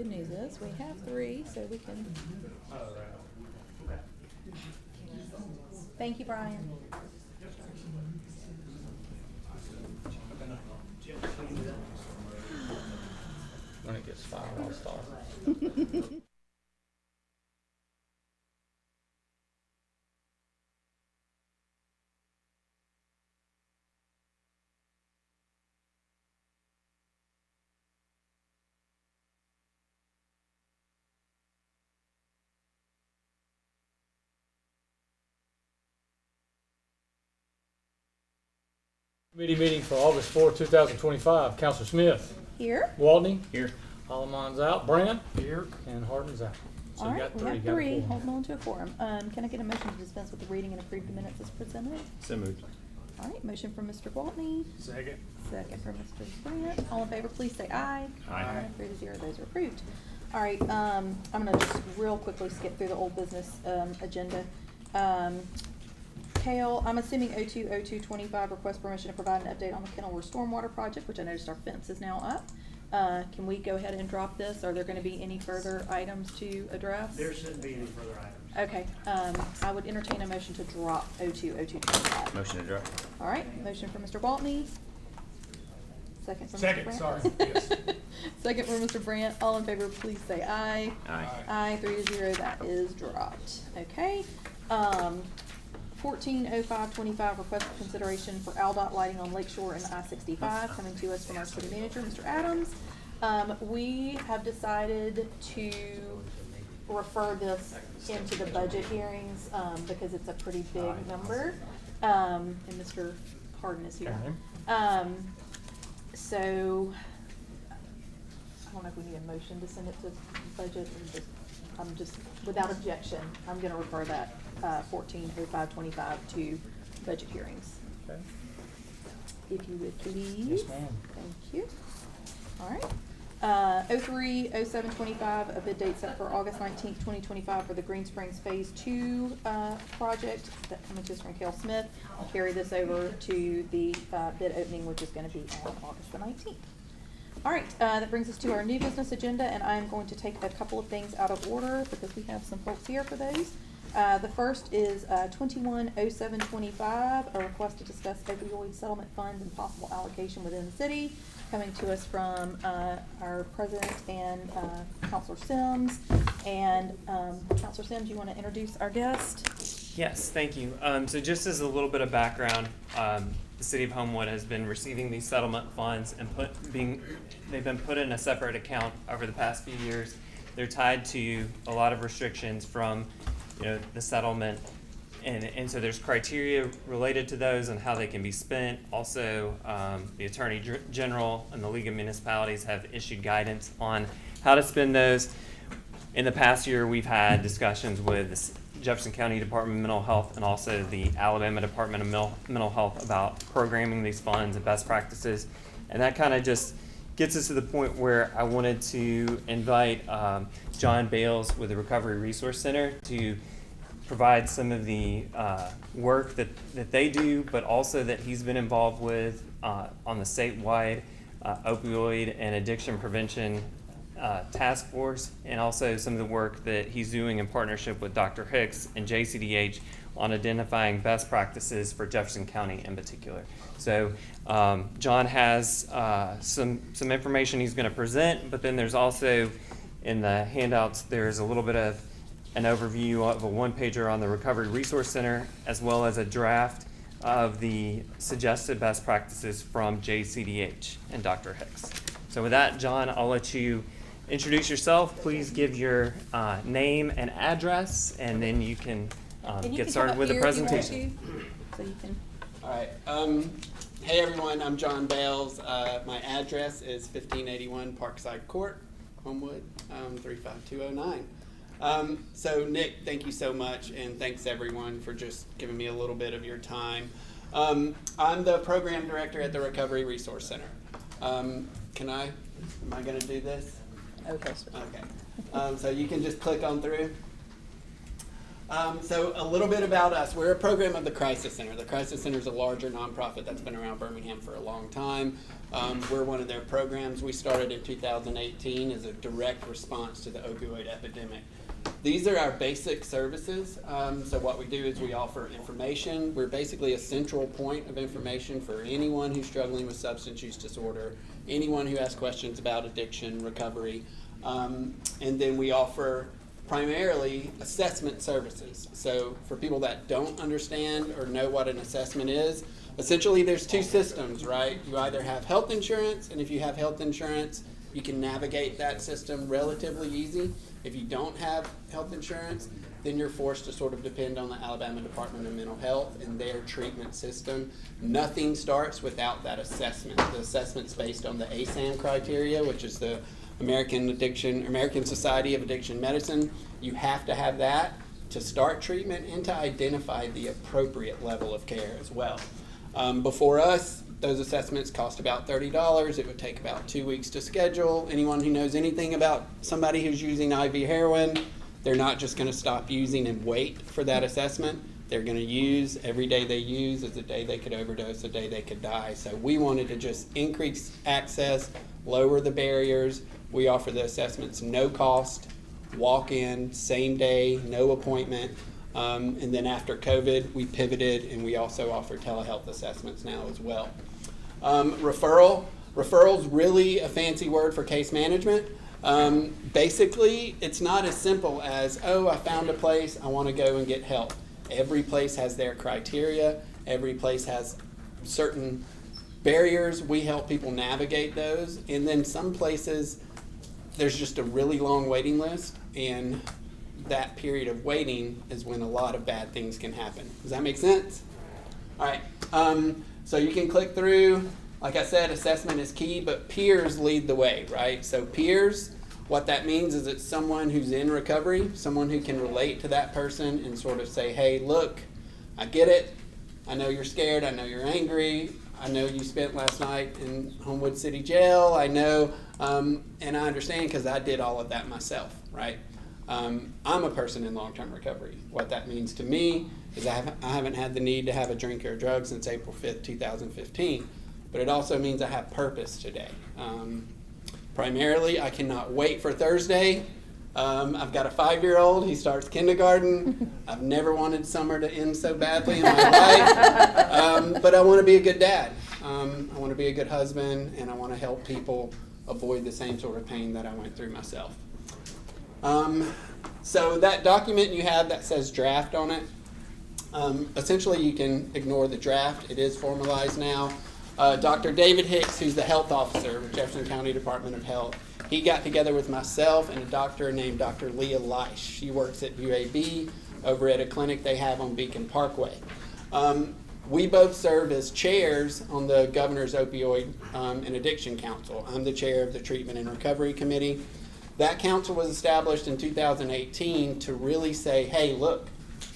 good news is we have 3, so we can. Thank you, Brian. When it gets 5, I'll start. Committee meeting for August 4th, 2025. Counselor Smith. Here. Waltney. Here. Holloman's out. Brandt. Here. And Hardin's out. So All you right, got we 3. have 3. Holding on to a quorum. Can I get a motion to dispense with the reading and approve the minutes as presented? So moved. All right, motion from Mr. Waltney. Second. Second from Mr. Brandt. All in favor, please say aye. Aye. 3 to 0, those are approved. All right, I'm gonna just real quickly skip through the old business, agenda. Kale, I'm assuming 02/02/25 request permission to provide an update on the Kenilworth Stormwater Project, which I noticed our fence is now up. Can we go ahead and drop this? Are there gonna be any further items to address? There shouldn't be any further items. Okay, I would entertain a motion to drop 02/02/25. Motion to drop. All right, motion for Mr. Waltney. Second from Mr. Second, Brandt. sorry, yes. Second from Mr. Brandt. All in favor, please say aye. Aye. Aye, 3 to 0, that is dropped. Okay. 14/05/25, request for consideration for AlDOT lighting on Lakeshore and I-65, coming to us from our city manager, Mr. Adams. We have decided to refer this into the budget hearings, because it's a pretty big number. And Mr. Harden is here. So, I don't know if we need a motion to send it to budget, or I'm just, without objection, I'm gonna refer that, 14/05/25 to budget hearings. Okay. If you would please. Yes, ma'am. Thank you. All right. 03/07/25, a bid date set for August 19th, 2025 for the Green Springs Phase 2 project that coming to us from Cale Smith. I'll carry this over to the bid opening, which is going to be on August the 19th. All right, that brings us to our new business agenda, and I'm going to take a couple of things out of order because we have some folks here for those. The first is 21/07/25, a request to discuss opioid settlement funds and possible allocation within the city, coming to us from our president and Counselor Sims. And Counselor Sims, you want to introduce our guest? Yes, thank you. So just as a little bit of background, the city of Homewood has been receiving these settlement funds and they've been put in a separate account over the past few years. They're tied to a lot of restrictions from, the settlement, and so there's criteria related to those and how they can be spent. Also, the Attorney General and the League of Municipalities have issued guidance on how to spend those. In the past year, we've had discussions with the Jefferson County Department of Mental Health and also the Alabama Department of Mental Health about programming these funds and best practices, and that kind of just gets us to the point where I wanted to invite John Bales with the Recovery Resource Center to provide some of the work that they do, but also that he's been involved with on the statewide opioid and addiction prevention task force, and also some of the work that he's doing in partnership with Dr. Hicks and JCDH on identifying best practices for Jefferson County in particular. So John has some information he's going to present, but then there's also in the handouts there's a little bit of an overview of a one-pager on the Recovery Resource Center, as well as a draft of the suggested best practices from JCDH and Dr. Hicks. So with that, John, I'll let you introduce yourself. Please give your name and address, and then you can get started with the presentation. So you can. All right. Hey everyone, I'm John Bales. My address is 1581 Parkside Court, Homewood, 35209. So Nick, thank you so much, and thanks everyone for just giving me a little bit of your time. I'm the program director at the Recovery Resource Center. Am I going to do this? Okay. Sir. Okay. So you can just click on through. So a little bit about us. We're a program of the Crisis Center. The Crisis Center is a larger nonprofit that's been around Birmingham for a long time. We're one of their programs. We started in 2018 as a direct response to the opioid epidemic. These are our basic services. So what we do is we offer information. We're basically a central point of information for anyone who's struggling with substance use disorder, anyone who has questions about addiction, recovery. And then we offer primarily assessment services. So for people that don't understand or know what an assessment is, essentially there's two systems, right? You either have health insurance, and if you have health insurance, you can navigate that system relatively easy. If you don't have health insurance, then you're forced to sort of depend on the Alabama Department of Mental Health and their treatment system. Nothing starts without that assessment. The assessment's based on the ASAM criteria, which is the American Society of Addiction Medicine. You have to have that to start treatment and to identify the appropriate level of care as well. Before us, those assessments cost about $30. It would take about 2 weeks to schedule. Anyone who knows anything about somebody who's using IV heroin, they're not just going to stop using and wait for that assessment. They're going to use every day they use is a day they could overdose, a day they could die. So we wanted to just increase access, lower the barriers. We offer the assessments no cost, walk in, same day, no appointment. And then after COVID, we pivoted and we also offer telehealth assessments now as well. Referral's really a fancy word for case management. Basically, it's not as simple as, oh, I found a place, I want to go and get help. Every place has their criteria. Every place has certain barriers. We help people navigate those. And then some places, there's just a really long waiting list, and that period of waiting is when a lot of bad things can happen. Does that make sense? All right. So you can click through. Like I said, assessment is key, but peers lead the way, right? So peers, what that means is it's someone who's in recovery, someone who can relate to that person and sort of say, hey, look, I get it. I know you're scared. I know you're angry. I know you spent last night in Homewood City Jail. I know, and I understand because I did all of that myself, right? I'm a person in long-term recovery. What that means to me is I haven't had the need to have a drink or a drug since April 5th, 2015. But it also means I have purpose today. Primarily, I cannot wait for Thursday. I've got a 5-year-old. He starts kindergarten. I've never wanted summer to end so badly in my life. But I want to be a good dad. I want to be a good husband, and I want to help people avoid the same sort of pain that I went through myself. So that document you have that says draft on it, essentially you can ignore the draft. It is formalized now. Dr. David Hicks, who's the health officer with Jefferson County Department of Health, he got together with myself and a doctor named Dr. Leah Leish. She works at UAB over at a clinic they have on Beacon Parkway. We both serve as chairs on the Governor's Opioid and Addiction Council. I'm the chair of the Treatment and Recovery Committee. That council was established in 2018 to really say, hey, look,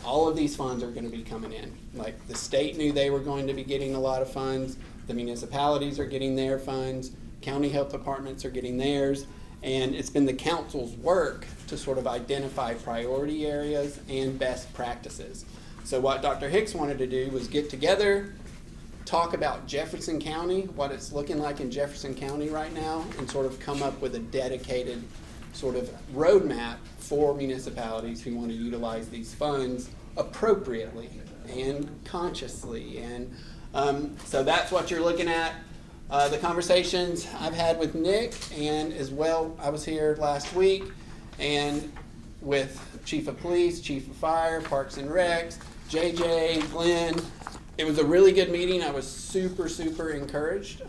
all of these funds are going to be coming in. Like the state knew they were going to be getting a lot of funds. The municipalities are getting their funds. County health departments are getting theirs. And it's been the council's work to sort of identify priority areas and best practices. So what Dr. Hicks wanted to do was get together, talk about Jefferson County, what it's looking like in Jefferson County right now, and sort of come up with a dedicated sort of roadmap for municipalities who want to utilize these funds appropriately and consciously. And so that's what you're looking at. The conversations I've had with Nick, and as well, I was here last week, and with Chief of Police, Chief of Fire, Parks and Recs, JJ, Glenn. It was a really good meeting. I was super, super encouraged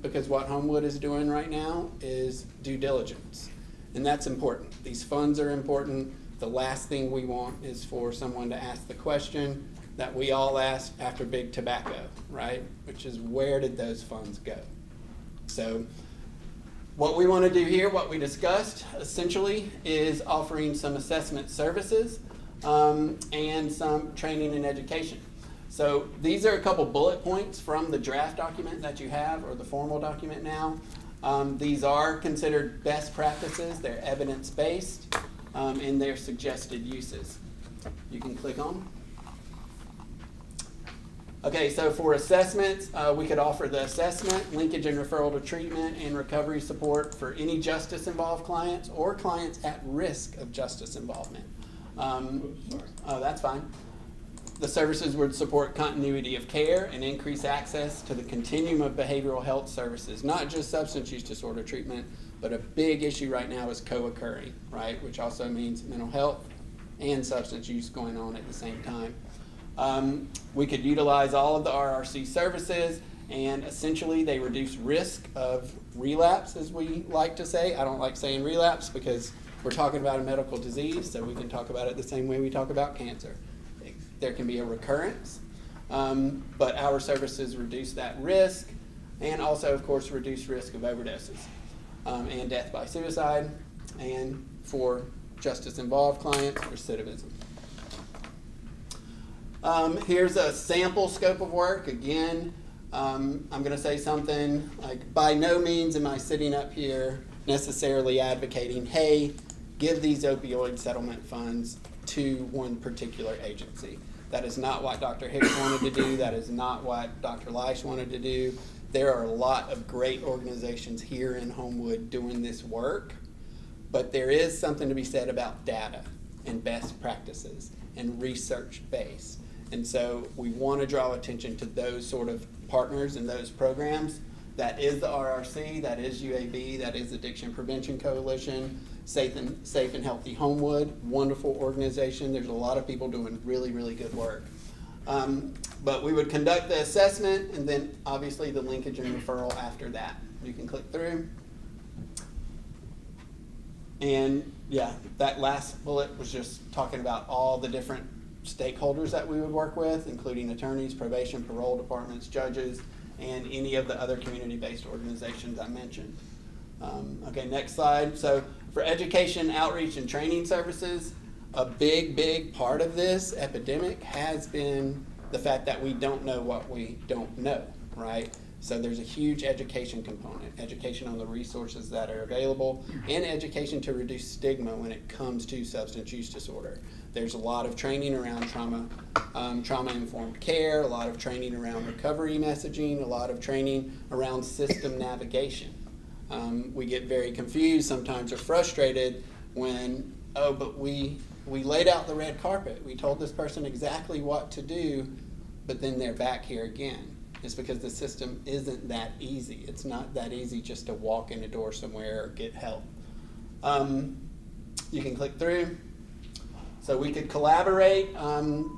because what Homewood is doing right now is due diligence. And that's important. These funds are important. The last thing we want is for someone to ask the question that we all asked after Big Tobacco, right? Which is, where did those funds go? So what we want to do here, what we discussed essentially, is offering some assessment services and some training and education. So these are a couple bullet points from the draft document that you have, or the formal document now. These are considered best practices. They're evidence-based, and they're suggested uses. You can click on. Okay, so for assessments, we could offer the assessment, linkage and referral to treatment, and recovery support for any justice-involved clients or clients at risk of justice involvement. Oh, that's fine. The services would support continuity of care and increase access to the continuum of behavioral health services, not just substance use disorder treatment, but a big issue right now is co-occurring, right? Which also means mental health and substance use going on at the same time. We could utilize all of the RRC services, and essentially they reduce risk of relapse, as we like to say. I don't like saying relapse because we're talking about a medical disease, so we can talk about it the same way we talk about cancer. There can be a recurrence, but our services reduce that risk, and also, of course, reduce risk of overdoses and death by suicide, and for justice-involved clients, recidivism. Here's a sample scope of work. Again, I'm going to say something like, by no means am I sitting up here necessarily advocating, hey, give these opioid settlement funds to one particular agency. That is not what Dr. Hicks wanted to do. That is not what Dr. Leish wanted to do. There are a lot of great organizations here in Homewood doing this work, but there is something to be said about data and best practices and research base. And so we want to draw attention to those sort of partners and those programs. That is the RRC, that is UAB, that is Addiction Prevention Coalition, Safe and Healthy Homewood, wonderful organization. There's a lot of people doing really, really good work. But we would conduct the assessment and then obviously the linkage and referral after that. You can click through. And yeah, that last bullet was just talking about all the different stakeholders that we would work with, including attorneys, probation, parole departments, judges, and any of the other community-based organizations I mentioned. Okay, next slide. So for education, outreach, and training services, a big part of this epidemic has been the fact that we don't know what we don't know, right? So there's a huge education component, education on the resources that are available, and education to reduce stigma when it comes to substance use disorder. There's a lot of training around trauma-informed care, a lot of training around recovery messaging, a lot of training around system navigation. We get very confused, sometimes are frustrated when, oh, but we laid out the red carpet. We told this person exactly what to do, but then they're back here again. It's because the system isn't that easy. It's not that easy just to walk in a door somewhere or get help. You can click through. So we could collaborate.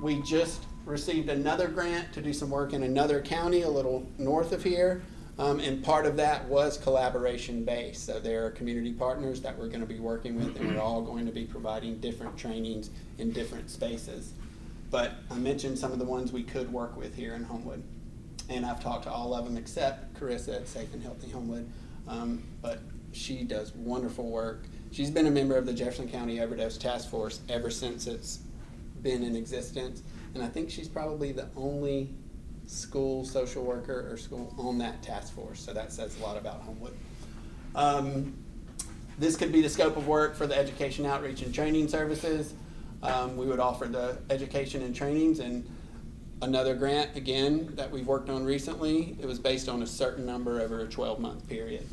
We just received another grant to do some work in another county a little north of here. And part of that was collaboration based. So there are community partners that we're going to be working with, and we're all going to be providing different trainings in different spaces. But I mentioned some of the ones we could work with here in Homewood. And I've talked to all of them except Carissa at Safe and Healthy Homewood. But she does wonderful work. She's been a member of the Jefferson County Overdose Task Force ever since it's been in existence. And I think she's probably the only school social worker or school on that task force. So that says a lot about Homewood. This could be the scope of work for the education, outreach, and training services. We would offer the education and trainings, and another grant, again, that we've worked on recently, it was based on a certain number over a 12-month period.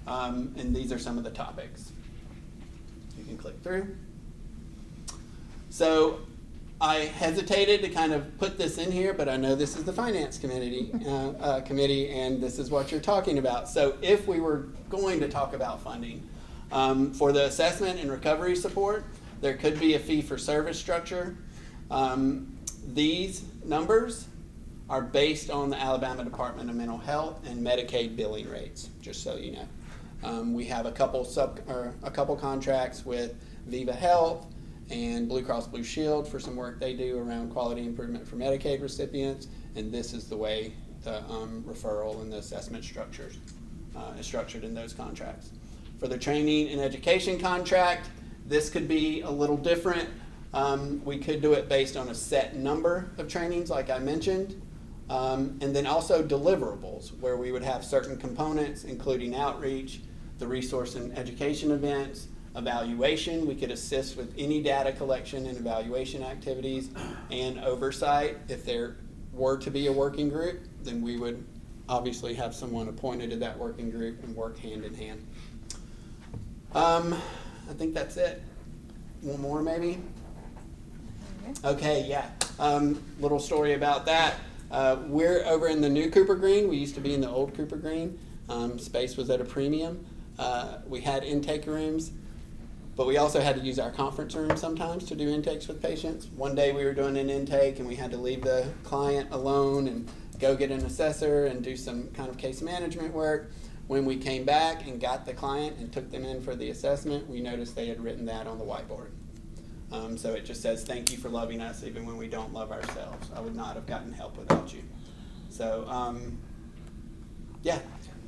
And these are some of the topics. You can click through. So I hesitated to kind of put this in here, but I know this is the Finance Committee, and this is what you're talking about. So if we were going to talk about funding, for the assessment and recovery support, there could be a fee-for-service structure. These numbers are based on the Alabama Department of Mental Health and Medicaid billing rates, just so you know. We have a couple contracts with Viva Health and Blue Cross Blue Shield for some work they do around quality improvement for Medicaid recipients, and this is the way the referral and the assessment structures is structured in those contracts. For the training and education contract, this could be a little different. We could do it based on a set number of trainings, like I mentioned, and then also deliverables, where we would have certain components, including outreach, the resource and education events, evaluation. We could assist with any data collection and evaluation activities and oversight. If there were to be a working group, then we would obviously have someone appointed to that working group and work hand in hand. I think that's it. One more maybe? Okay, yeah. Little story about that. We're over in the new Cooper Green. We used to be in the old Cooper Green. Space was at a premium. We had intake rooms, but we also had to use our conference room sometimes to do intakes with patients. One day we were doing an intake and we had to leave the client alone and go get an assessor and do some kind of case management work. When we came back and got the client and took them in for the assessment, we noticed they had written that on the whiteboard. So it just says, thank you for loving us even when we don't love ourselves. I would not have gotten help without you. So, yeah.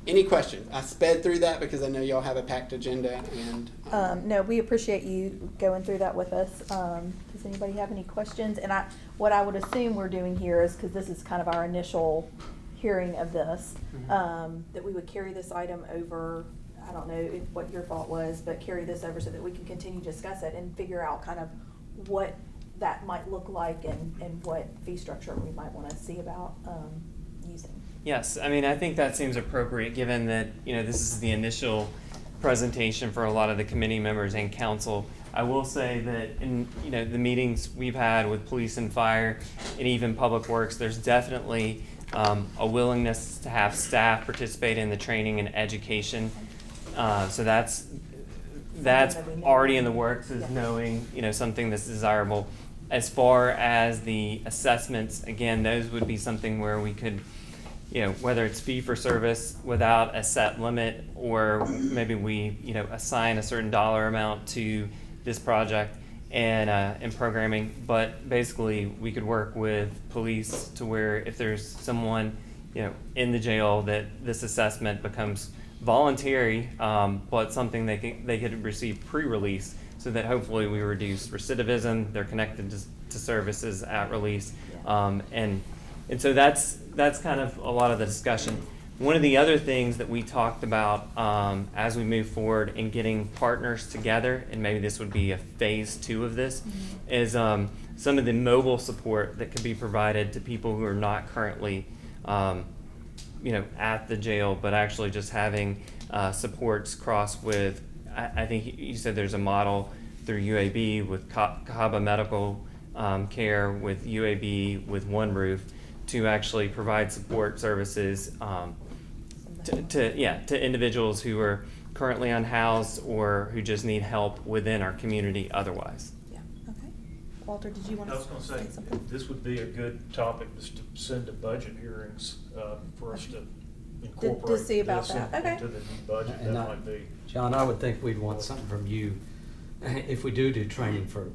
Any questions? I sped through that because I know y'all have a packed agenda. And No, we appreciate you going through that with us. Does anybody have any questions? And what I would assume we're doing here is, because this is kind of our initial hearing of this, that we would carry this item over. I don't know what your thought was, but carry this over so that we can continue to discuss it and figure out kind of what that might look like and what fee structure we might want to see about using. Yes, I mean, I think that seems appropriate given that, this is the initial presentation for a lot of the committee members and council. I will say that in, the meetings we've had with police and fire and even public works, there's definitely a willingness to have staff participate in the training and education. So that's already in the works, is knowing, something that's desirable. As far as the assessments, again, those would be something where we could, whether it's fee for service without a set limit, or maybe we, assign a certain dollar amount to this project and programming. But basically, we could work with police to where if there's someone, in the jail, that this assessment becomes voluntary, but something they could receive pre-release, so that hopefully we reduce recidivism. They're connected to services at release, and so that's kind of a lot of the discussion. One of the other things that we talked about as we move forward in getting partners together, and maybe this would be a phase 2 of this, is some of the mobile support that could be provided to people who are not currently at the jail, but actually just having supports cross with, I think you said there's a model through UAB with Cahaba Medical Care, with UAB with One Roof, to actually provide support services to individuals who are currently unhoused or who just need help within our community otherwise. Yeah, okay. Walter, did you want I to was going to say, something? this would be a good topic just to send to budget hearings for us to incorporate see about this that. Okay. into the new budget. And That I- might be. John, I would think we'd want something from you, if we do training for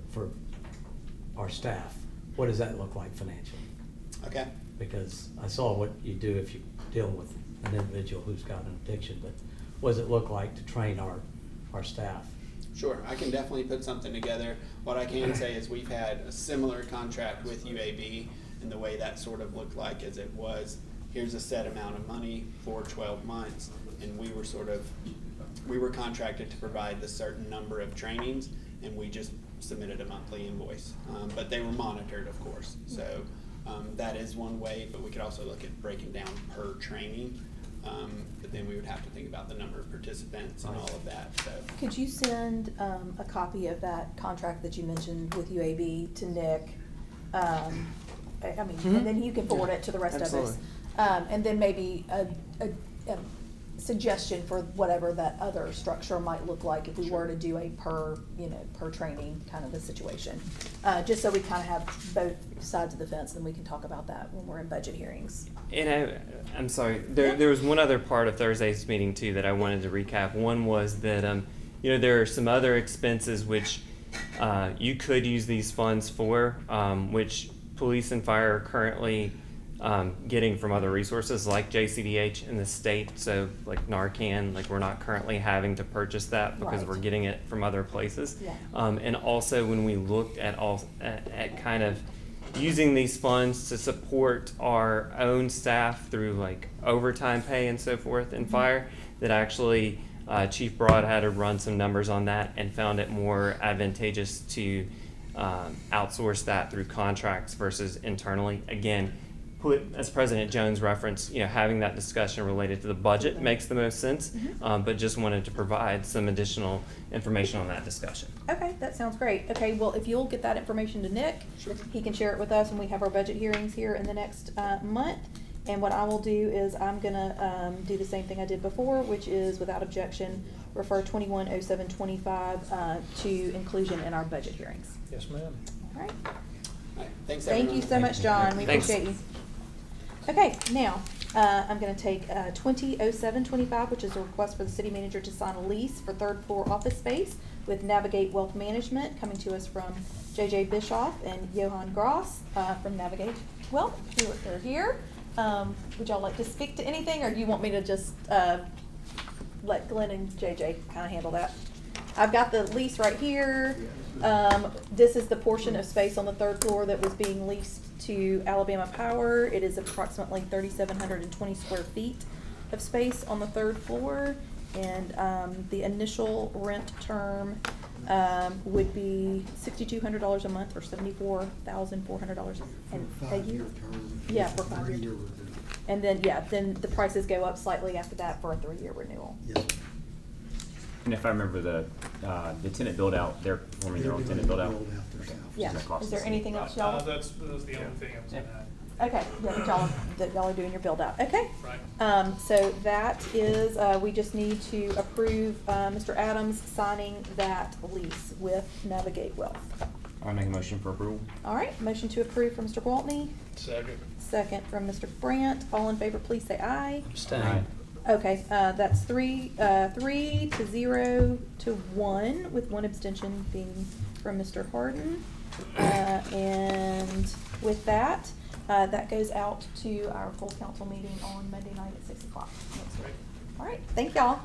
our staff, what does that look like financially? okay. Because I saw what you do if you're dealing with an individual who's got an addiction, but what does it look like to train our staff? Sure, I can definitely put something together. What I can say is we've had a similar contract with UAB, and the way that sort of looked like is it was, here's a set amount of money for 12 months, and we were contracted to provide the certain number of trainings, and we just submitted a monthly invoice. But they were monitored, of course. So that is one way, but we could also look at breaking down per training. But then we would have to think about the number of participants and all of that. So Could you send a copy of that contract that you mentioned with UAB to Nick? And then you can forward it to the rest Absolutely. of us. And then maybe a suggestion for whatever that other structure might look like if we were to do a per training kind of a situation. Just so we kind of have both sides of the fence, and we can talk about that when we're in budget hearings. And I'm sorry, there was one other part of Thursday's meeting too that I wanted to recap. One was that, there are some other expenses which you could use these funds for, which police and fire are currently getting from other resources like JCDH in the state. So like Narcan, like we're not currently having to purchase that because Right. we're getting it from other places. Yeah. And also when we looked at kind of using these funds to support our own staff through like overtime pay and so forth in fire, that actually Chief Broad had to run some numbers on that and found it more advantageous to outsource that through contracts versus internally. Again, as President Jones referenced, having that discussion related to the budget makes the most sense, but just wanted to provide some additional information on that discussion. Okay, that sounds great. Okay, well, if you'll get that information to Nick, he can share it with us when we have our budget hearings here in the next month. And what I will do is I'm gonna do the same thing I did before, which is without objection, refer 210725 to inclusion in our budget hearings. Yes, ma'am. All right. All right, thanks, Thank everyone. you so much, John. We Thanks. appreciate you. Okay, now, I'm gonna take 200725, which is a request for the city manager to sign a lease for third floor office space with Navigate Wealth Management, coming to us from JJ Bischoff and Johan Gross from Navigate Wealth. They're here. Would y'all like to speak to anything, or do you want me to just let Glenn and JJ kind of handle that? I've got the lease right here. This is the portion of space on the third floor that was being leased to Alabama Power. It is approximately 3,720 square feet of space on the third floor. And the initial rent term would be $6,200 a month, or $74,400 a year. Yeah, for 5 years. And then, then the prices go up slightly after that for a 3-year renewal. Yes. And if I remember the tenant build out, they're performing their own tenant build out. Yeah. Does that cost Is there us anything else y'all? That's the only thing I was gonna add. Okay, yeah, that y'all are doing your build out. Okay. Right. So that is, we just need to approve Mr. Adams signing that lease with Navigate Wealth. I make a motion for approval. All right, motion to approve from Mr. Gwaltney, Second. second from Mr. Brandt. All in favor, please say aye. Abstain. Okay, that's 3 to 0 to 1, with one abstention being from Mr. Harden. And with that, that goes out to our full council meeting on Monday night at 6 o'clock next week. All right, thank y'all.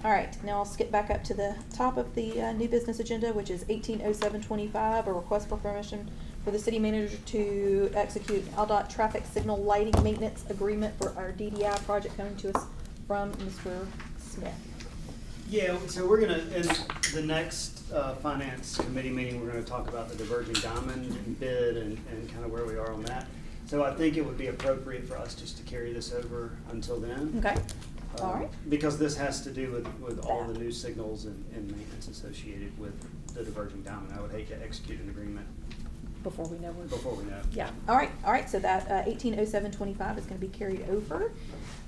All right, now I'll skip back up to the top of the new business agenda, which is 180725, a request for permission for the city manager to execute an LDOT traffic signal lighting maintenance agreement for our DDI project, coming to us from Mr. Smith. Yeah, so we're gonna, in the next finance committee meeting, we're gonna talk about the diverging diamond bid and kind of where we are on that. So I think it would be appropriate for us just to carry this over until then. Okay, all right. Because this has to do with all the new signals and maintenance associated with the diverging diamond. I would hate to execute an agreement Before we know. before we know. Yeah, all right, so that 180725 is gonna be carried over.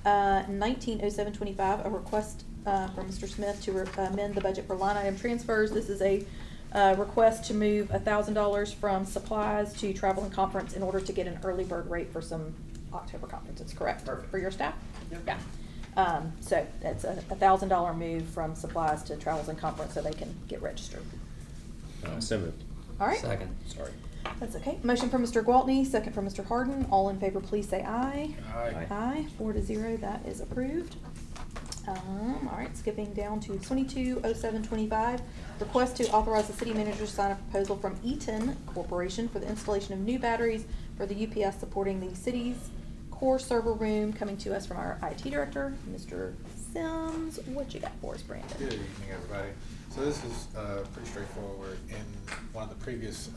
190725, a request from Mr. Smith to amend the budget for line item transfers. This is a request to move $1,000 from supplies to travel and conference in order to get an early bird rate for some October conferences, correct? Perfect. For your staff? Yep. Yeah. So that's a $1,000 move from supplies to travels and conference so they can get registered. So moved. All right? Second. Sorry. That's okay. Motion from Mr. Gwaltney, second from Mr. Harden. All in favor, please say aye. Aye. Aye, 4 to 0, that is approved. All right, skipping down to 220725, request to authorize the city manager to sign a proposal from Eaton Corporation for the installation of new batteries for the UPS supporting the city's core server room, coming to us from our IT director, Mr. Sims. What you got for us, Brandon? Good evening, everybody. So this is pretty straightforward. In one of the previous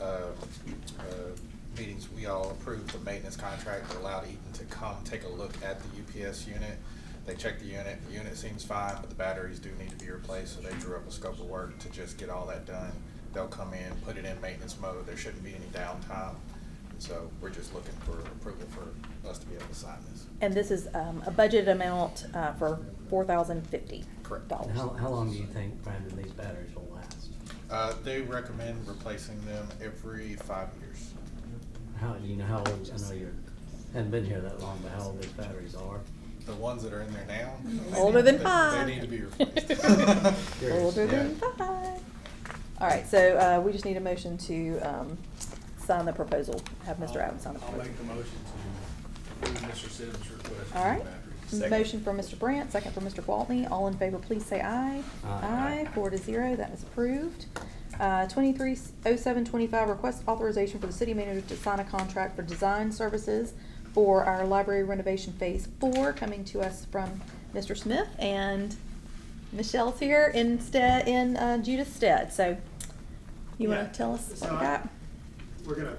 meetings, we all approved the maintenance contract that allowed Eaton to come take a look at the UPS unit. They checked the unit seems fine, but the batteries do need to be replaced, so they drew up a scope of work to just get all that done. They'll come in, put it in maintenance mode. There shouldn't be any downtime. And so we're just looking for approval for us to be able to sign this. And this is a budget amount for $4,050. Correct. How long do you think, Brandon, these batteries will last? They recommend replacing them every 5 years. How, you know how old, I know you haven't been here that long, but how old these batteries are? The ones that are in there now, they Older need- than they- 5. They need to be replaced. Older than 5. All right, so we just need a motion to sign the proposal, have Mr. Adams sign the I'll proposal. make the motion to approve Mr. Sims' request. for All right. batteries. Motion from Mr. Brandt, second from Mr. Gwaltney. All in favor, please say aye. Aye. 4 to 0, that is approved. 230725, request authorization for the city manager to sign a contract for design services for our library renovation phase 4, coming to us from Mr. Smith and Michelle's here in Judith's stead, so you Yeah. wanna tell us So what we got? We're gonna,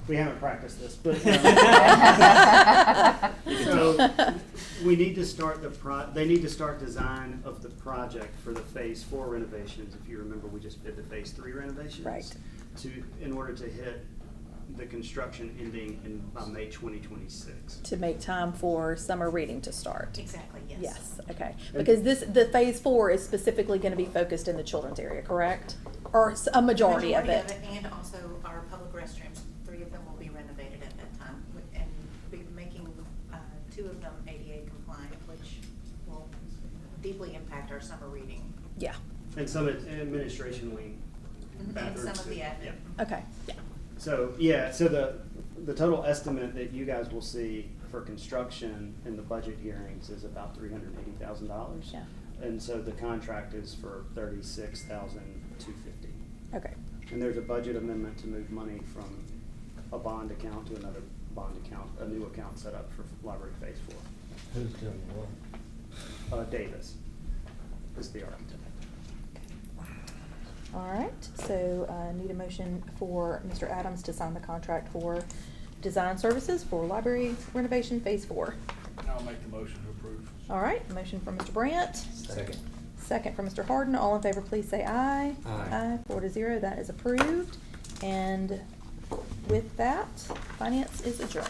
we haven't practiced this, but. So, we need to start they need to start design of the project for the phase 4 renovations. If you remember, we just did the phase 3 renovations. Right. In order to hit the construction ending by May 2026. To make time for summer reading to start. Exactly, yes. Yes, okay. Because the phase 4 is specifically gonna be focused in the children's area, correct? Or a majority of it? And also our public restrooms, 3 of them will be renovated at that time, and be making 2 of them ADA compliant, which will deeply impact our summer reading. Yeah, And some administration wing And bathrooms. some of the too. admin. Yeah. okay, yeah. So, yeah, so the total estimate that you guys will see for construction in the budget hearings is about $380,000. Yeah. And so the contract is for $36,250. Okay, And there's a budget amendment to move money from a bond account to another bond account, a new account set up for library phase 4. Who's doing what? Davis is the architect. all right. So, need a motion for Mr. Adams to sign the contract for design services for library renovation phase 4. I'll make the motion to approve. All right, motion from Mr. Brandt. Second. Second from Mr. Harden. All in favor, please say aye. Aye. 4-0, that is approved. And with that, finance is adjourned.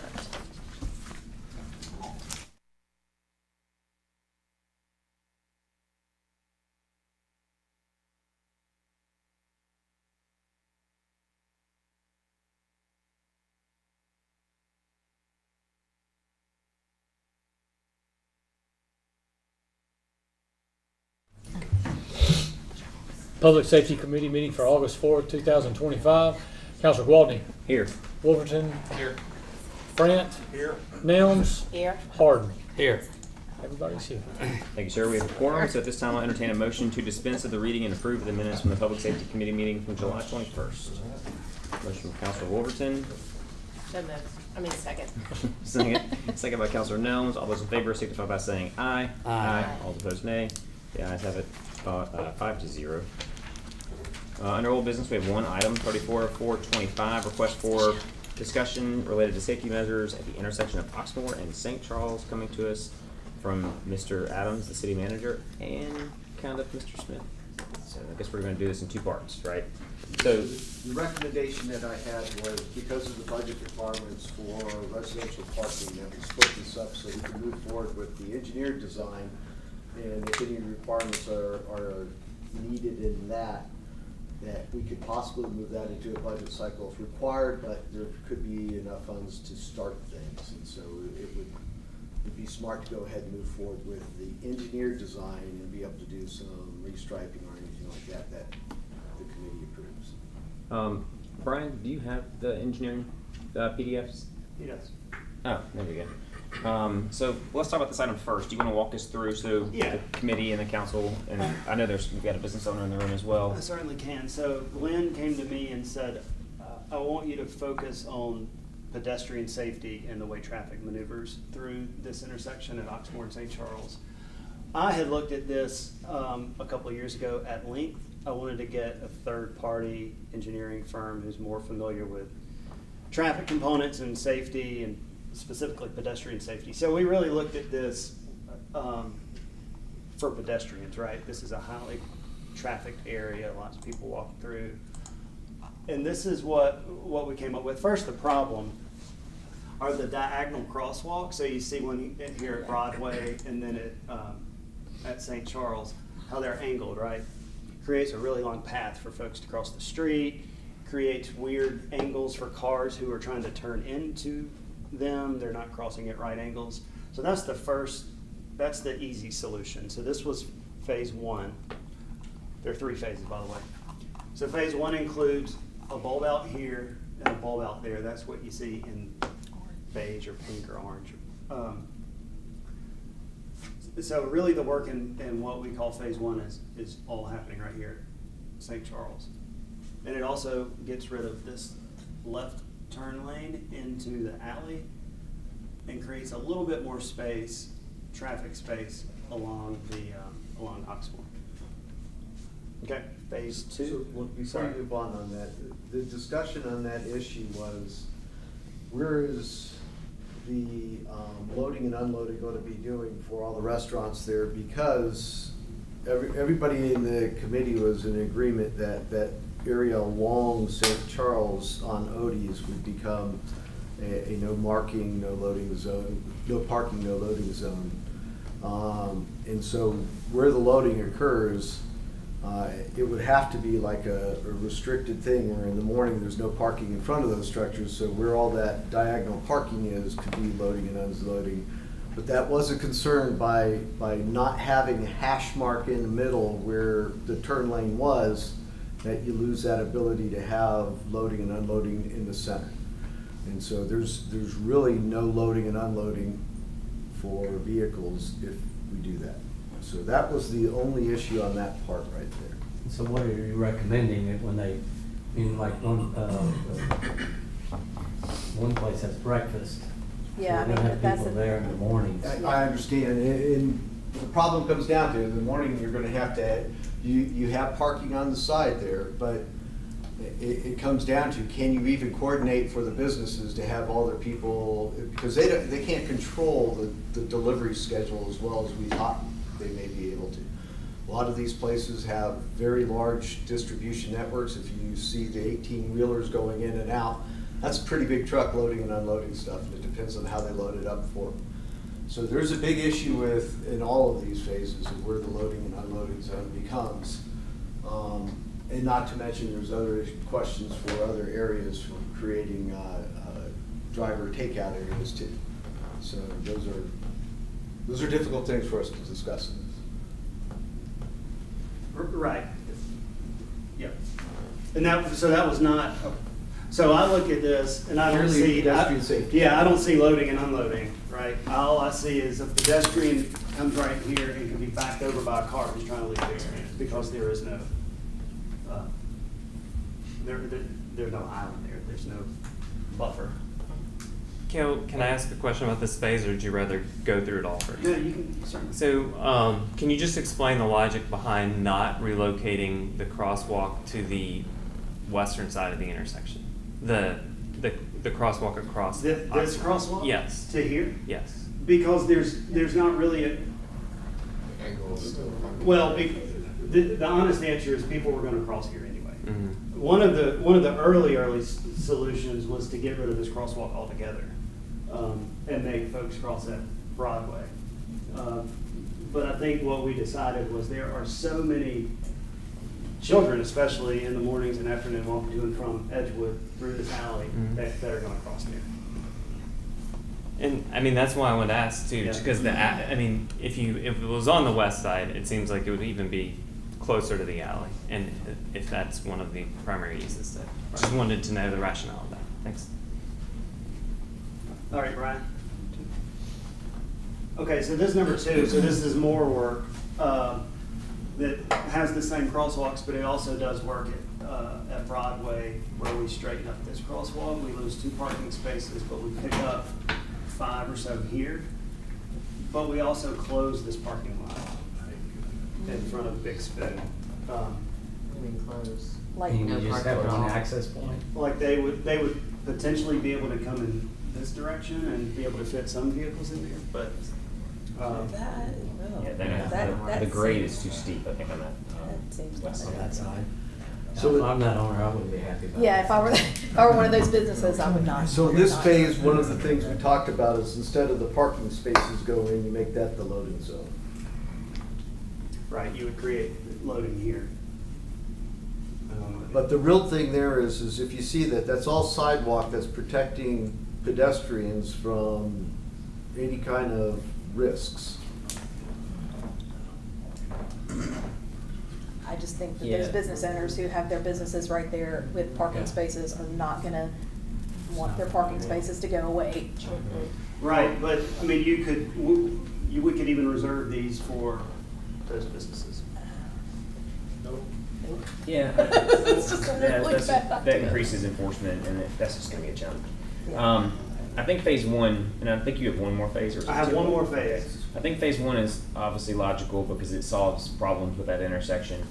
Public Safety Committee meeting for August 4th, 2025. Counselor Gwaltney. Here. Wolverton. Here. Brandt. Here. Nelms. Here. Harden. Here. Everybody's here. Thank you, sir. We have a quorum, so at this time I'll entertain a motion to dispense of the reading and approve the minutes from the Public Safety Committee meeting from July 21st. Motion from Counselor Wolverton. Second. Second by Counselor Nelms. All those in favor signify by saying aye. Aye. All opposed, nay. The ayes have it, 5-0. Under old business, we have one item, 34-425, request for discussion related to safety measures at the intersection of Oxmoor and St. Charles, coming to us from Mr. Adams, the city manager, and kind of Mr. Smith. So I guess we're gonna do this in 2 parts, right? So, The recommendation that I had was, because of the budget requirements for residential parking, that we split this up so we can move forward with the engineered design. And if any requirements are needed in that we could possibly move that into a budget cycle if required, but there could be enough funds to start things. And so it would be smart to go ahead and move forward with the engineered design and be able to do some restriping or anything like that the committee approves. Brian, do you have the engineering PDFs? Yes. Oh, there we go. So let's talk about this item first. Do you want to walk us through, Yeah. the committee and the council, and I know we've got a business owner in the room as well. I certainly can. So Glenn came to me and said, I want you to focus on pedestrian safety and the way traffic maneuvers through this intersection at Oxmoor and St. Charles. I had looked at this a couple of years ago at length. I wanted to get a third-party engineering firm who's more familiar with traffic components and safety, and specifically pedestrian safety. So we really looked at this for pedestrians, right? This is a highly trafficked area, lots of people walking through. And this is what we came up with. First, the problem are the diagonal crosswalks. So you see one here at Broadway and then at St. Charles, how they're angled, right? Creates a really long path for folks to cross the street, creates weird angles for cars who are trying to turn into them. They're not crossing at right angles. So that's the easy solution. So this was phase 1. There are 3 phases, by the way. So phase 1 includes a bulb out here and a bulb out there. That's what you see in beige or pink or orange. So really the work in what we call phase 1 is all happening right here at St. Charles. And it also gets rid of this left turn lane into the alley and creates a little bit more space, traffic space along along Oxmoor. Okay, phase So, two. before you move on that, the discussion on that issue was, where is the loading and unloading gonna be doing for all the restaurants there? Because everybody in the committee was in agreement that that area along St. Charles on Odie's would become a no marking, no loading zone, no parking, no loading zone. And so where the loading occurs, it would have to be like a restricted thing where in the morning there's no parking in front of those structures, so where all that diagonal parking is could be loading and unloading. But that was a concern by not having a hash mark in the middle where the turn lane was, that you lose that ability to have loading and unloading in the center. And so there's really no loading and unloading for vehicles if we do that. So that was the only issue on that part right there. So what are you recommending that when they, like one place has breakfast? Yeah, I so mean, they're gonna have that's people a- there in the mornings. I understand, and the problem comes down to, in the morning, you're gonna have to, you have parking on the side there, but it comes down to, can you even coordinate for the businesses to have all their people, because they can't control the delivery schedule as well as we thought they may be able to. A lot of these places have very large distribution networks. If you see the 18-wheelers going in and out, that's a pretty big truck loading and unloading stuff, and it depends on how they load it up for them. So there's a big issue with, in all of these phases, of where the loading and unloading zone becomes. And not to mention, there's other questions for other areas for creating driver takeout areas too. So those are difficult things for us to discuss in this. Right. Yep. And so that was not, so I look at this and I don't Purely see. pedestrian safety. Yeah, I don't see loading and unloading, right? All I see is a pedestrian comes right here and can be backed over by a car who's trying to leave there because there is no, there's no island there, there's no buffer. Can I ask a question about this phase, or would you rather go through it all first? Yeah, you can certainly. So, can you just explain the logic behind not relocating the crosswalk to the western side of the intersection? The crosswalk across. This crosswalk? Yes. To here? Yes. Because there's not really a, well, the honest answer is people were gonna cross here anyway. Mm-hmm. One of the early solutions was to get rid of this crosswalk altogether, and make folks cross at Broadway. But I think what we decided was there are so many children, especially in the mornings and afternoon, walking to and from Edgewood through this alley, Mhm. that are gonna cross here. And I mean, that's why I would ask too, Yeah. because I mean, if it was on the west side, it seems like it would even be closer to the alley, and if that's one of the primary uses, that just wanted to know the rationale of that. Thanks. All right, Brian. Okay, so this is number two, so this is more work, that has the same crosswalks, but it also does work at Broadway, where we straighten up this crosswalk. We lose 2 parking spaces, but we pick up 5 or so here. But we also close this parking lot in front of Big Spoon. Like, And you just have one access point? Like they would potentially be able to come in this direction and be able to fit some vehicles in there, but, Yeah, the grade is too steep, I think, on that. That seems west like On side. that side? So If I'm not owner, I wouldn't be happy about that. Yeah, if I were one of those businesses, I would not. So in this phase, one of the things we talked about is instead of the parking spaces going in, you make that the loading zone. right, you would create loading here. But the real thing there is if you see that, that's all sidewalk that's protecting pedestrians from any kind of risks. I just think that those Yeah. business owners who have their businesses right there with parking Yeah. spaces are not gonna want their parking spaces to go away. Right, but, I mean, we could even reserve these for those businesses. Yeah. It's just a really bad That idea. increases enforcement, and that's just gonna be a challenge. Yeah. I think phase one, and I think you have one more phase, or is it I have two? one more phase. I think phase one is obviously logical because it solves problems with that intersection.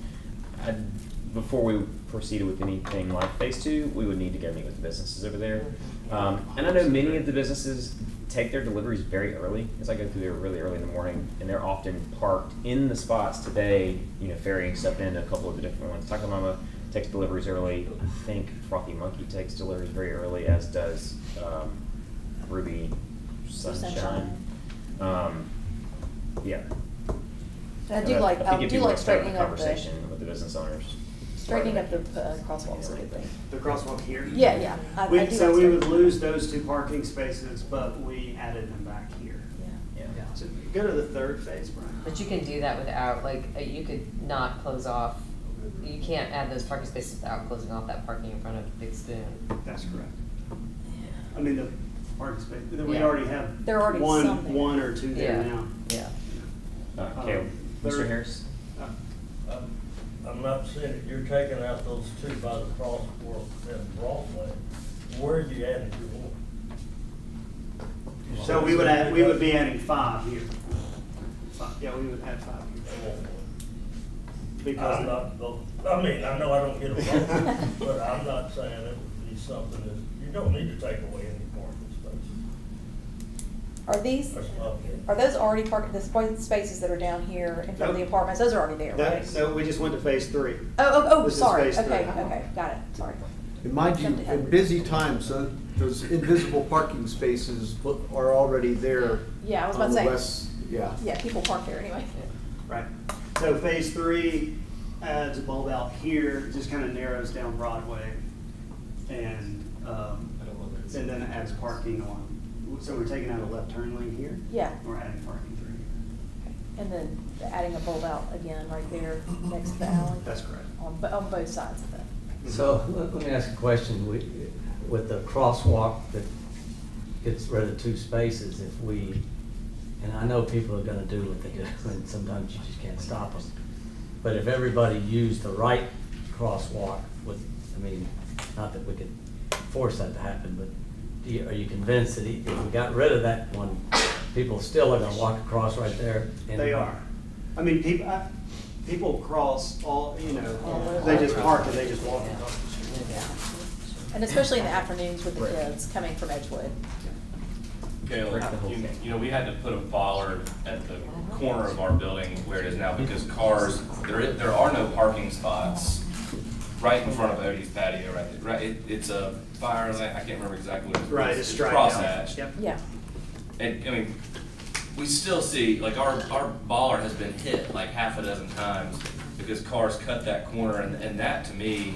Before we proceeded with anything like phase two, we would need to go meet with the businesses over there. And I know many of the businesses take their deliveries very early, because I go through there really early in the morning, and they're often parked in the spots today, you know, ferrying stuff into a couple of the different ones. Taco Mama takes deliveries early. I think Frothy Monkey takes deliveries very early, as does Ruby Sunshine. Yeah. I do And like, think I it'd do be like worth starting straightening a up the, conversation with the business owners. straightening up the crosswalks is a good thing. The crosswalk here? Yeah, yeah. I do So like we would straightening. lose those 2 parking spaces, but we added them back here. Yeah. Yeah. So go to the third phase, Brian. But you can do that without, like, you could not close off, you can't add those parking spaces without closing off that parking in front of Big Spoon. That's correct. I mean, the parking space, we Yeah. already have There are already some there. one or two there Yeah. now. Yeah. Caleb, Mr. third- Harris? I'm not seeing it, you're taking out those 2 by the crosswalk and Broadway. Where are you adding to one? So we would be adding 5 here. Yeah, we would add 5 here. Because I'm not, I mean, I know I don't get it wrong, but I'm not saying it would be something that, you don't need to take away any parking spaces. Are these, That's not good. are those already parked, the spaces that are down here in front of the apartments, those are already there, right? No, we just went to phase 3. Oh, This is sorry, phase okay, 3. okay, got it, sorry. And mind you, in busy times, those invisible parking spaces are already there. Yeah, I was about on to the say. west. Yeah. Yeah, people park there anyway. Right. So phase 3 adds a bulb out here, just kind of narrows down Broadway, and then it adds parking on. So we're taking out a left turn lane here. Yeah. We're adding parking through here. And then adding a bulb out again right there next to the alley. That's correct. On both sides of it. So let me ask a question. With the crosswalk that gets rid of 2 spaces, if we, and I know people are gonna do what they do, and sometimes you just can't stop them. But if everybody used the right crosswalk with, I mean, not that we could force that to happen, but are you convinced that if we got rid of that one, people still are gonna walk across right there? They are. I mean, people cross all, you know, they just park and they just walk across the street. Yeah. And especially in the afternoons with the kids coming from Edgewood. Caleb, you know, we had to put a bollard at the corner of our building where it is now because cars, there are no parking spots right in front of Odie's patio, right? It's a fire lane, I can't remember exactly what it is. Right, it's striped crosshatch. Yep. Yeah. And, I mean, we still see, like, our bollard has been hit like half a dozen times because cars cut that corner, and that, to me,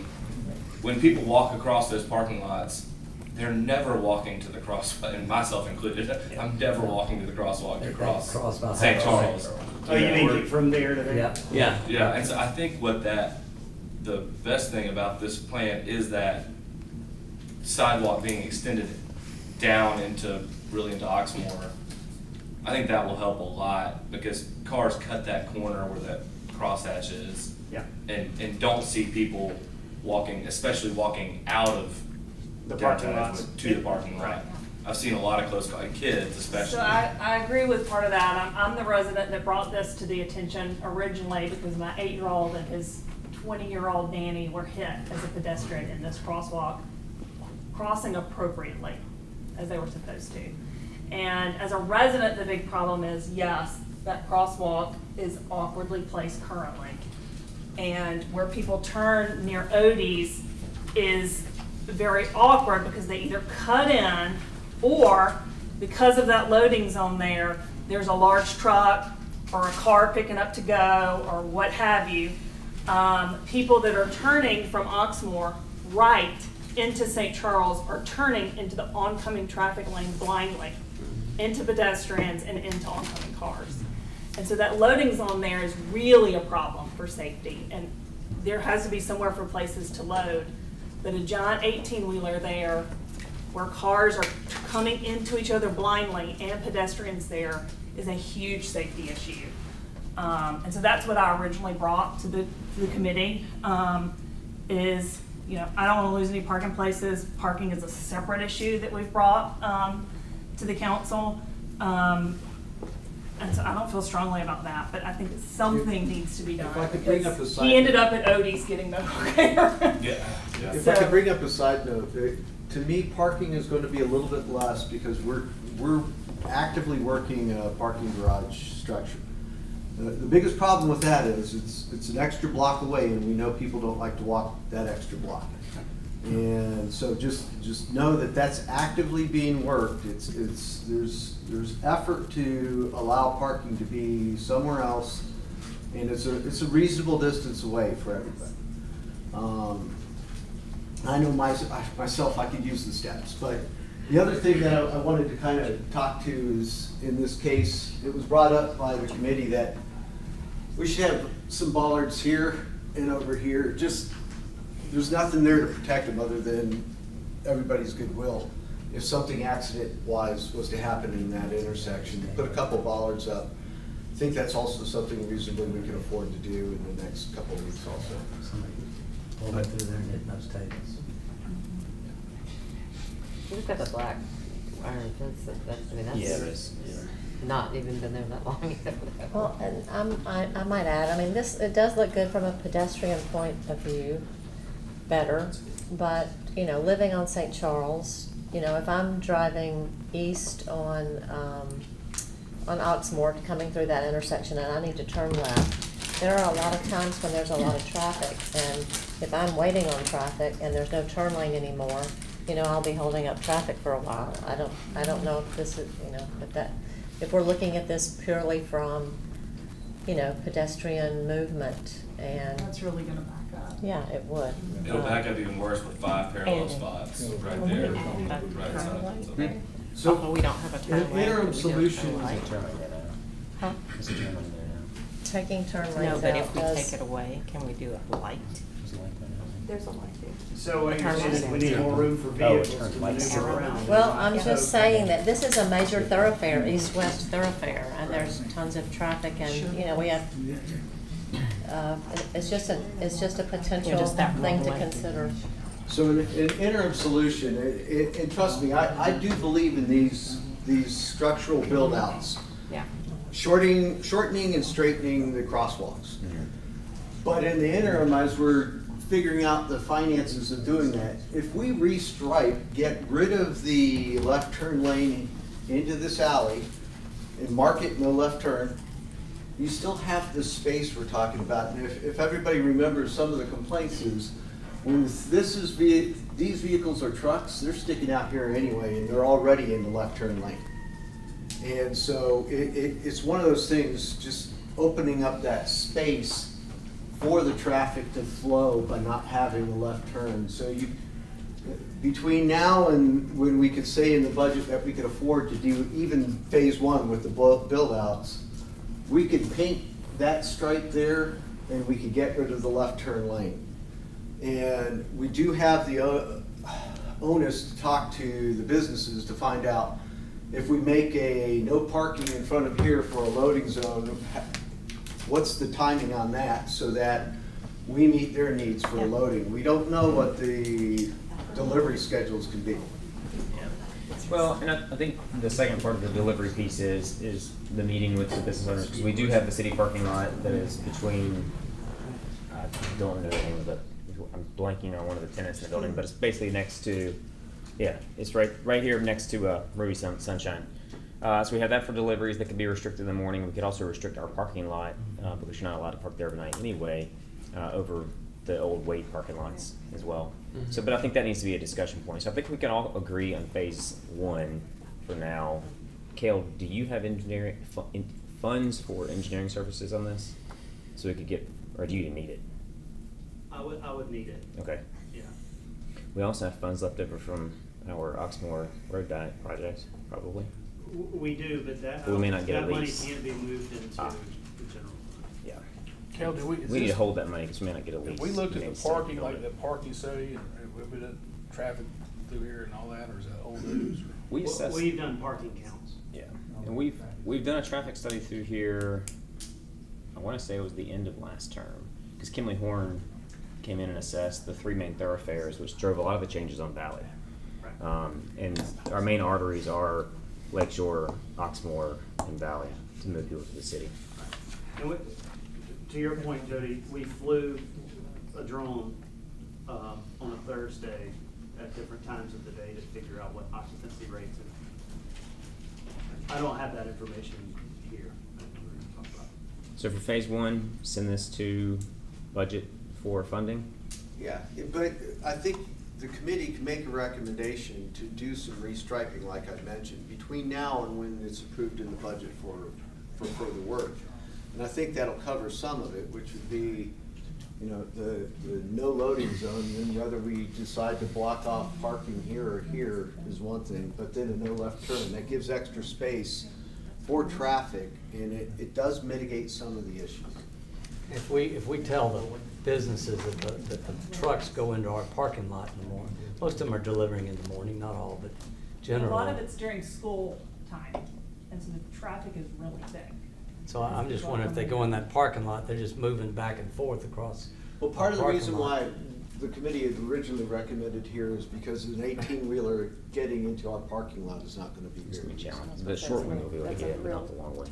when people walk across those parking lots, they're never walking to the crosswalk, and myself included. I'm never walking to the crosswalk to cross about St. half Charles. Oh, you know, mean from there to there? Yeah, yeah. Yeah, and so I think the best thing about this plan is that sidewalk being extended down into Oxmoor. I think that will help a lot because cars cut that corner where that crosshatch is. Yeah. And don't see people walking, especially walking out of The downtown parking lots. Edgewood to the parking lot. I've seen a lot of close, kids especially. So I agree with part of that. I'm the resident that brought this to the attention originally because my 8-year-old and his 20-year-old nanny were hit as a pedestrian in this crosswalk, crossing appropriately as they were supposed to. And as a resident, the big problem is, yes, that crosswalk is awkwardly placed currently. And where people turn near Odie's is very awkward because they either cut in or because of that loading zone there, there's a large truck or a car picking up to go or what have you. People that are turning from Oxmoor right into St. Charles are turning into the oncoming traffic lane blindly, into pedestrians and into oncoming cars. And so that loading zone there is really a problem for safety. And there has to be somewhere for places to load. But a giant 18-wheeler there where cars are coming into each other blindly and pedestrians there is a huge safety issue. And so that's what I originally brought to the committee, is, you know, I don't want to lose any parking places. Parking is a separate issue that we've brought to the council. And so I don't feel strongly about that, but I think something needs to be done. If I could bring up a because side he ended note. up at Odie's getting medical care. Yeah. If I could bring up a side note, to me, parking is going to be a little bit less because we're actively working a parking garage structure. The biggest problem with that is it's an extra block away, and we know people don't like to walk that extra block. And so just know that that's actively being worked. There's effort to allow parking to be somewhere else, and it's a reasonable distance away for everybody. I know myself, I could use the steps, but the other thing that I wanted to kind of talk to is, in this case, it was brought up by the committee that we should have some bollards here and over here. Just, there's nothing there to protect them other than everybody's goodwill. If something accident-wise was to happen in that intersection, put a couple bollards up. I think that's also something reasonably we can afford to do in the next couple of weeks also. Somebody pulled it through there and hit those tables. We've got the black iron fence, that's Yeah, it is. not even been there that long either. Well, and I might add, I mean, it does look good from a pedestrian point of view, better, but, you know, living on St. Charles, you know, if I'm driving east on Oxmoor, coming through that intersection, and I need to turn left, there are a lot of times when there's a lot of traffic, and if I'm waiting on traffic and there's no turn lane anymore, you know, I'll be holding up traffic for a while. I don't know if this is, you know, if we're looking at this purely from, you know, pedestrian movement, and That's really gonna back up. yeah, it would. It'll back up even worse with 5 parallel spots right there. Right side. So we don't have a turn an lane. interim We do a turn solution. lane. Huh? There's a turn lane there now. Taking turn No, lanes but out if we does. take it away, can we do a light? There's a light there now. There's a light there. So what you're Turn saying is lane. we need more room for Oh, it vehicles turns to lights. maneuver around. Well, I'm So- just saying that this is a major thoroughfare, east-west thoroughfare, and there's tons of traffic, and, you know, we have, it's just a potential just that thing one to way. consider. So an interim solution, and trust me, I do believe in these structural build-outs. Yeah. Shortening and straightening the crosswalks. But in the interim, as we're figuring out the finances of doing that, if we restripe, get rid of the left turn lane into this alley and mark it no left turn, you still have the space we're talking about. And if everybody remembers, some of the complaints is, when these vehicles are trucks, they're sticking out here anyway, and they're already in the left turn lane. And so it's one of those things, just opening up that space for the traffic to flow by not having a left turn. So between now and when we could say in the budget that we could afford to do even phase 1 with the build outs, we could paint that stripe there and we could get rid of the left turn lane. And we do have the onus to talk to the businesses to find out if we make a no parking in front of here for a loading zone, what's the timing on that so that we meet their needs for loading? We don't know what the delivery schedules can be. Well, and I think the second part of the delivery piece is the meeting with the business owners, because we do have the city parking lot that is between, I don't know the name of it, I'm blanking on one of the tenants in the building, but it's basically next to, yeah, it's right here next to Ruby Sunshine. So we have that for deliveries that can be restricted in the morning. We could also restrict our parking lot, because you're not allowed to park there overnight anyway, over the old Wade parking lots as well. So, but I think that needs to be a discussion point. So I think we can all agree on phase 1 for now. Cale, do you have engineering funds for engineering services on this? So we could get, or do you need it? I would need it. Okay. Yeah. We also have funds left over from our Oxmoor Road Diet project, probably. We do, but that We may not get a money lease. can't be moved into the general fund. Yeah. Cal, do We need to hold that money because we may not get a lease. If we looked at Maybe the parking, build like it. that parking study, and we did traffic through here and all that, or is that old news? We assessed. We've done parking counts. Yeah, and we've done a traffic study through here. I want to say it was the end of last term, because Kimley Horn came in and assessed the 3 main thoroughfares, which drove a lot of the changes on Valley. And our main arteries are Lakeshore, Oxmoor, and Valley. to move people to the city. And to your point, Jody, we flew a drone on a Thursday at different times of the day to figure out what occupancy rates. And I don't have that information here. We're gonna talk about it. So for phase one, send this to budget for funding? Yeah, but I think the committee can make a recommendation to do some restriping, like I mentioned, between now and when it's approved in the budget for further work. And I think that'll cover some of it, which would be, you know, the no loading zone, and whether we decide to block off parking here or here is one thing, but then a no left turn, that gives extra space for traffic, and it does mitigate some of the issues. If we tell the businesses that the trucks go into our parking lot in the morning, most of them are delivering in the morning, not all, but generally. A lot of it's during school time, and so the traffic is really thick. So I'm just wondering if they go in that parking lot, they're just moving back and forth across. Well, part of the parking reason lot. why the committee had originally recommended here is because an 18-wheeler getting into our parking lot is not gonna be It's very gonna be easy. challenging. The short one will be able to get in, but not the long ones.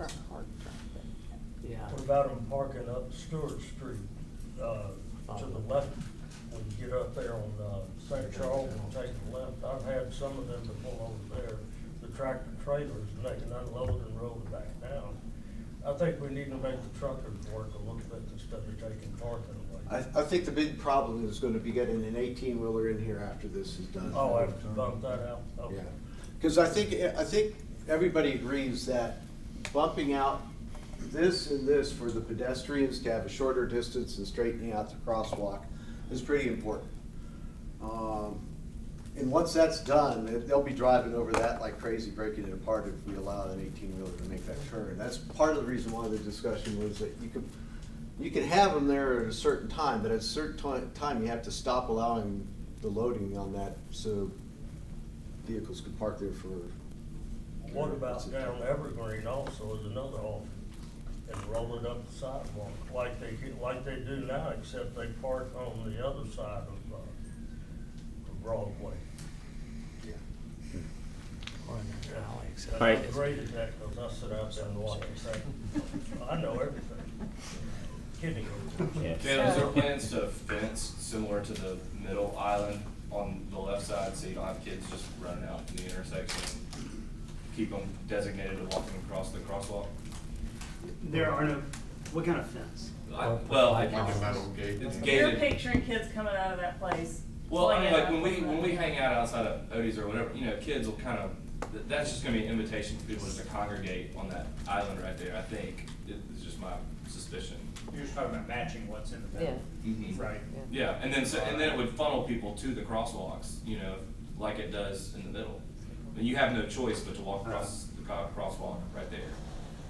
Yeah. What about them parking up Stewart Street, to the left, when you get up there on, St. Charles and take the left? I've had some of them to pull over there, the tractor trailers, and they can unload and roll it back down. I think we need to make the truckers work a little bit instead of taking parking away. I think the big problem is gonna be getting an 18-wheeler in here after this is done. Oh, I have to bump that out, okay. Yeah, because I think everybody agrees that bumping out this and this for the pedestrians to have a shorter distance and straightening out the crosswalk is pretty important. And once that's done, they'll be driving over that like crazy, breaking it apart if we allow an 18-wheeler to make that turn. That's part of the reason why the discussion was that you can have them there at a certain time, but at a certain time you have to stop allowing the loading on that so vehicles can park there for. What about down Evergreen also is another option, and roll it up the sidewalk like they do now, except they park on the other side of Broadway. Yeah. Or in the alley, so. And I graded that because I sit out there and watch it say, I know everything. Kidding. Yeah. Ken, is there plans to fence similar to the middle island on the left side so you don't have kids just running out in the intersection? Keep them designated to walking across the crosswalk? There are no, what kind of fence? It's You're gated. picturing kids coming out of that place. Well, I mean, like playing when we hang out outside of Odie's or whatever, you know, kids will kind of, that's just gonna be an invitation for people to congregate on that island right there, I think. It's just my suspicion. You're just talking about matching what's in the middle. Mhm. Right. Yeah, and then it would funnel people to the crosswalks, you know, like it does in the middle. And you have no choice but to walk across the crosswalk right there.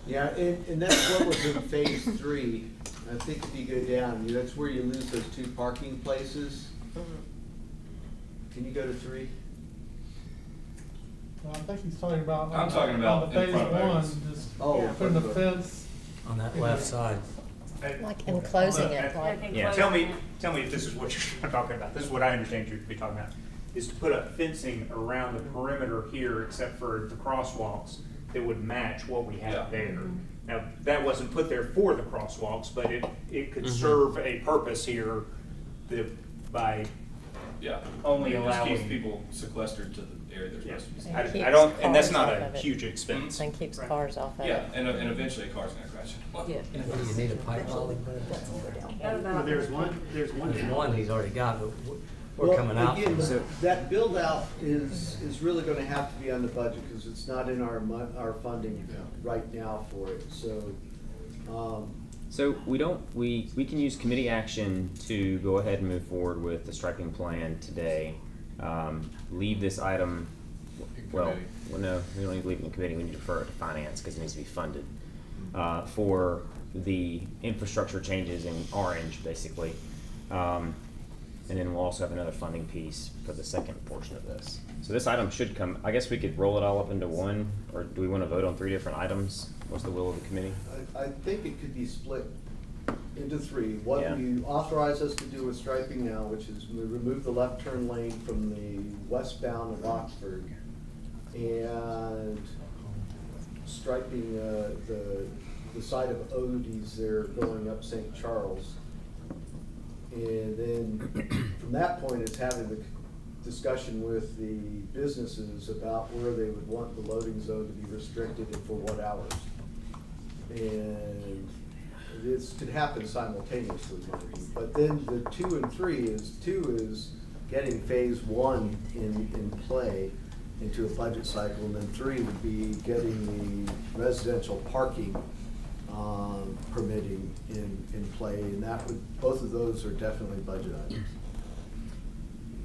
Yeah, and that's what was in phase 3. I think if you go down, that's where you lose those 2 parking places. Can you go to 3? I think he's talking about. I'm talking about on the in front of phase ours. one, just Oh, putting the fence. On that left side. Like enclosing it, like. Yeah, tell me if this is what you're talking about. This is what I understand you to be talking about, is to put up fencing around the perimeter here, except for the crosswalks, that would match what we have there. Now, that wasn't put there for the crosswalks, but it could serve a purpose here by only It just keeps allowing. people sequestered to the area they're supposed to be. I don't, and that's not Cars off a of it. huge expense. And keeps cars off of it. Yeah, and eventually a car's gonna crash. Yeah. You need a pipeline. Well, there's one. There's one he's already got, but we're coming out Again, from it. that build out is really gonna have to be on the budget because it's not in our funding right now for it, so. So we can use committee action to go ahead and move forward with the striping plan today. Leave this item, well, no, we don't need to leave it in committee, we need to defer it to finance because it needs to be funded. For the infrastructure changes in orange, basically. And then we'll also have another funding piece for the second portion of this. So this item should come, I guess we could roll it all up into one, or do we want to vote on 3 different items? What's the will of the committee? I think it could be split into 3. What Yeah. you authorize us to do with striping now, which is we remove the left turn lane from the westbound of Oxford and striping, the side of Odie's there going up St. Charles. And then from that point, it's having the discussion with the businesses about where they would want the loading zone to be restricted and for what hours. And this could happen simultaneously, mind you. But then the 2 and 3 is getting phase 1 in play into a budget cycle, and then 3 would be getting the residential parking permitting in play, and that would, both of those are definitely budget items.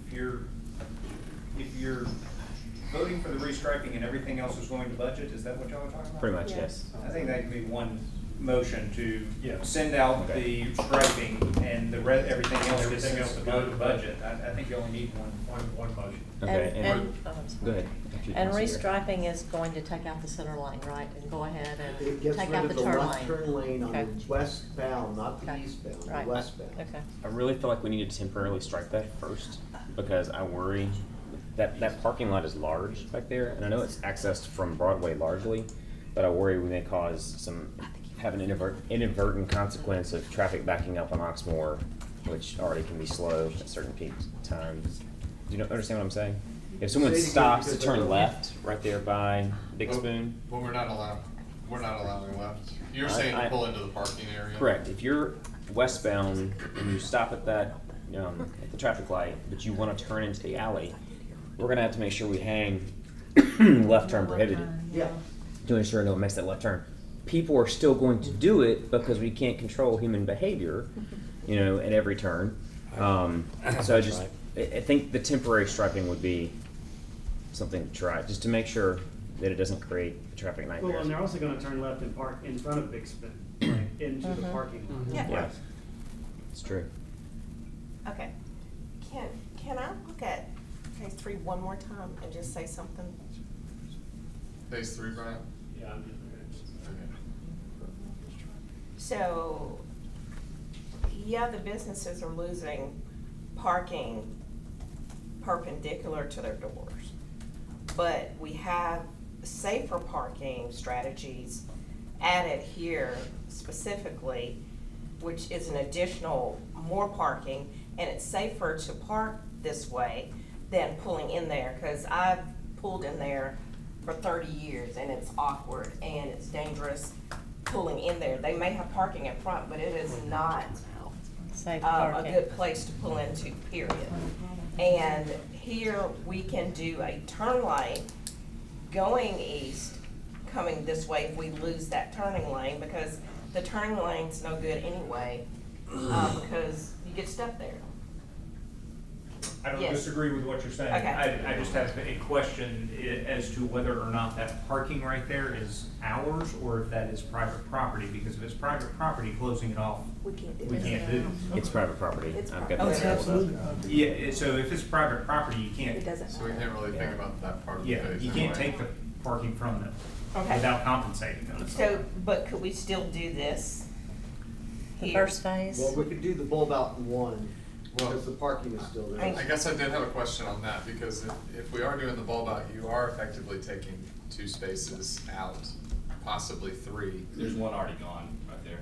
If you're voting for the restriping and everything else is going to budget, is that what y'all are talking about? Pretty much, yes. I think that could be one motion to send out the striping and everything else gets to go to budget. I think you only need one motion. Okay, go ahead. And restriping is going to take out the center lane, right, and go ahead It and gets take rid out of the the turn left lane. turn lane on Okay. the westbound, not the Okay. eastbound, the Right. westbound. Okay. I really feel like we need to temporarily strike that first, because I worry that parking lot is large back there, and I know it's accessed from Broadway largely, but I worry we may have an inadvertent consequence of traffic backing up on Oxmoor, which already can be slow at certain peak times. Do you understand what I'm saying? If someone Say it again, stops to because I turn don't- left right there by Big Spoon. But we're not allowing left. You're saying to pull into the parking area? Correct. If you're westbound and you stop at that, at the traffic light, but you want to turn into the alley, we're gonna have to make sure we hang left turn prohibited. Yeah. To ensure no one makes that left turn. People are still going to do it because we can't control human behavior, at every turn. So I think the temporary striping would be something to try, just to make sure that it doesn't create a traffic nightmare. Well, and they're also gonna turn left and park in front of Big Spin, like, into the parking lot. Yeah, it's true. Okay. Can I look at phase 3 one more time and just say something? Phase 3, Brian? Yeah. So, yeah, the businesses are losing parking perpendicular to their doors, but we have safer parking strategies added here specifically, which is an additional more parking, and it's safer to park this way than pulling in there, because I've pulled in there for 30 years and it's awkward and it's dangerous pulling in there. They may have parking in front, but it is not Safe a parking. good place to pull into, period. And here we can do a turn lane going east, coming this way if we lose that turning lane, because the turning lane's no good anyway, because you get stuck there. I don't Yes. disagree with what you're saying. Okay. I just have a question as to whether or not that parking right there is ours or if that is private property, because if it's private property, closing it off, we can't do. It's private property. It's I've got private. that Absolutely. Yeah, so if it's private property, you can't. It doesn't So we can't really think about that part of the Yeah, phase. you can't take the parking from them Okay. without compensating them. So, but could we still do this? The here? first phase? Well, we could do the bulb out in one, because the parking is still there. I guess I did have a question on that, because if we are doing the bulb out, you are effectively taking 2 spaces out, possibly 3. There's one already gone right there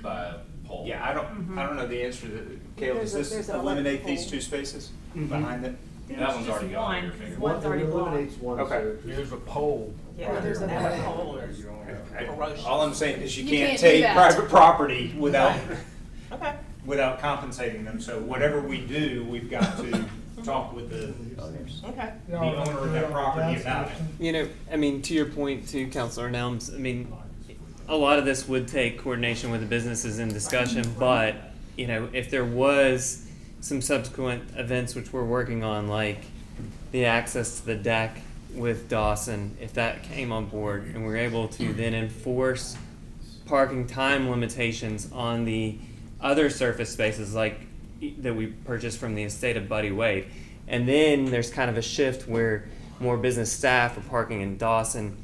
by a pole. Yeah, I don't know the answer to that. Caleb, does There's this an eliminate electrical- these 2 spaces behind it? That one's already gone. You're figuring. One, One's already it blocked. eliminates one, Okay. so. There's a pole. Yeah, there's another hole. All I'm saying is you You can't can't do take that. private property without, Okay. without compensating them. So whatever we do, we've got to talk with the Okay. owner of that property about it. To your point too, Counselor Nelms, a lot of this would take coordination with the businesses and discussion, but, if there was some subsequent events which we're working on, like the access to the deck with Dawson, if that came on board and we're able to then enforce parking time limitations on the other surface spaces like that we purchased from the estate of Buddy Wade, and then there's kind of a shift where more business staff are parking in Dawson,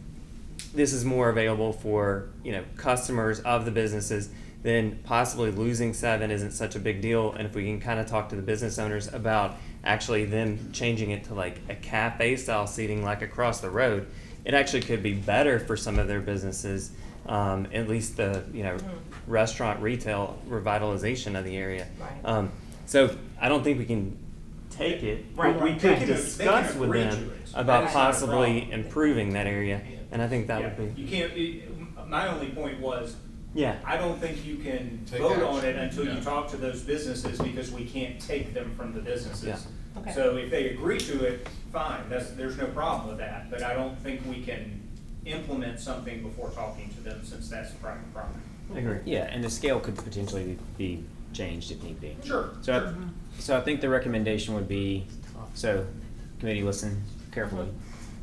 this is more available for customers of the businesses, then possibly losing 7 isn't such a big deal. And if we can kind of talk to the business owners about actually them changing it to like a cafe style seating like across the road, it actually could be better for some of their businesses, at least the, restaurant, retail revitalization of the area. Right. So I don't think we can take it. Right, We they could can discuss with agree to them it. about That's not a possibly problem. improving that area, and I think that Yeah, would be. You can't, my only point was, Yeah. I don't think you can Take vote on action. it until you Yeah. talk to those businesses, because we can't take them from the businesses. Yeah. Okay. So if they agree to it, fine, there's no problem with that, but I don't think we can implement something before talking to them, since that's private property. I agree. Yeah, and the scale could potentially be changed if need be. Sure, So, sure. so I think the recommendation would be, so, committee, listen carefully.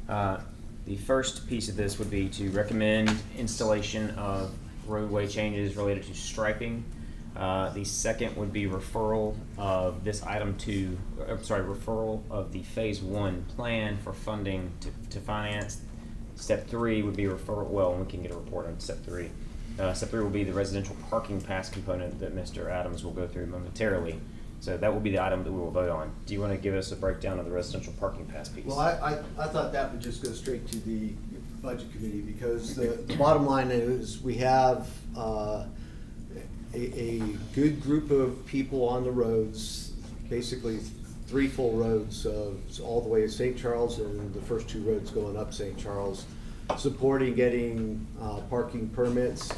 The first piece of this would be to recommend installation of roadway changes related to striping. The second would be referral of this item to, referral of the phase 1 plan for funding to finance. Step 3 would be referral, well, we can get a report on step 3. Step 3 will be the residential parking pass component that Mr. Adams will go through momentarily. So that will be the item that we will vote on. Do you want to give us a breakdown of the residential parking pass piece? Well, I thought that would just go straight to the budget committee, because the bottom line is we have a good group of people on the roads, basically 3 full roads, all the way to St. Charles and the first 2 roads going up St. Charles, supporting getting parking permits.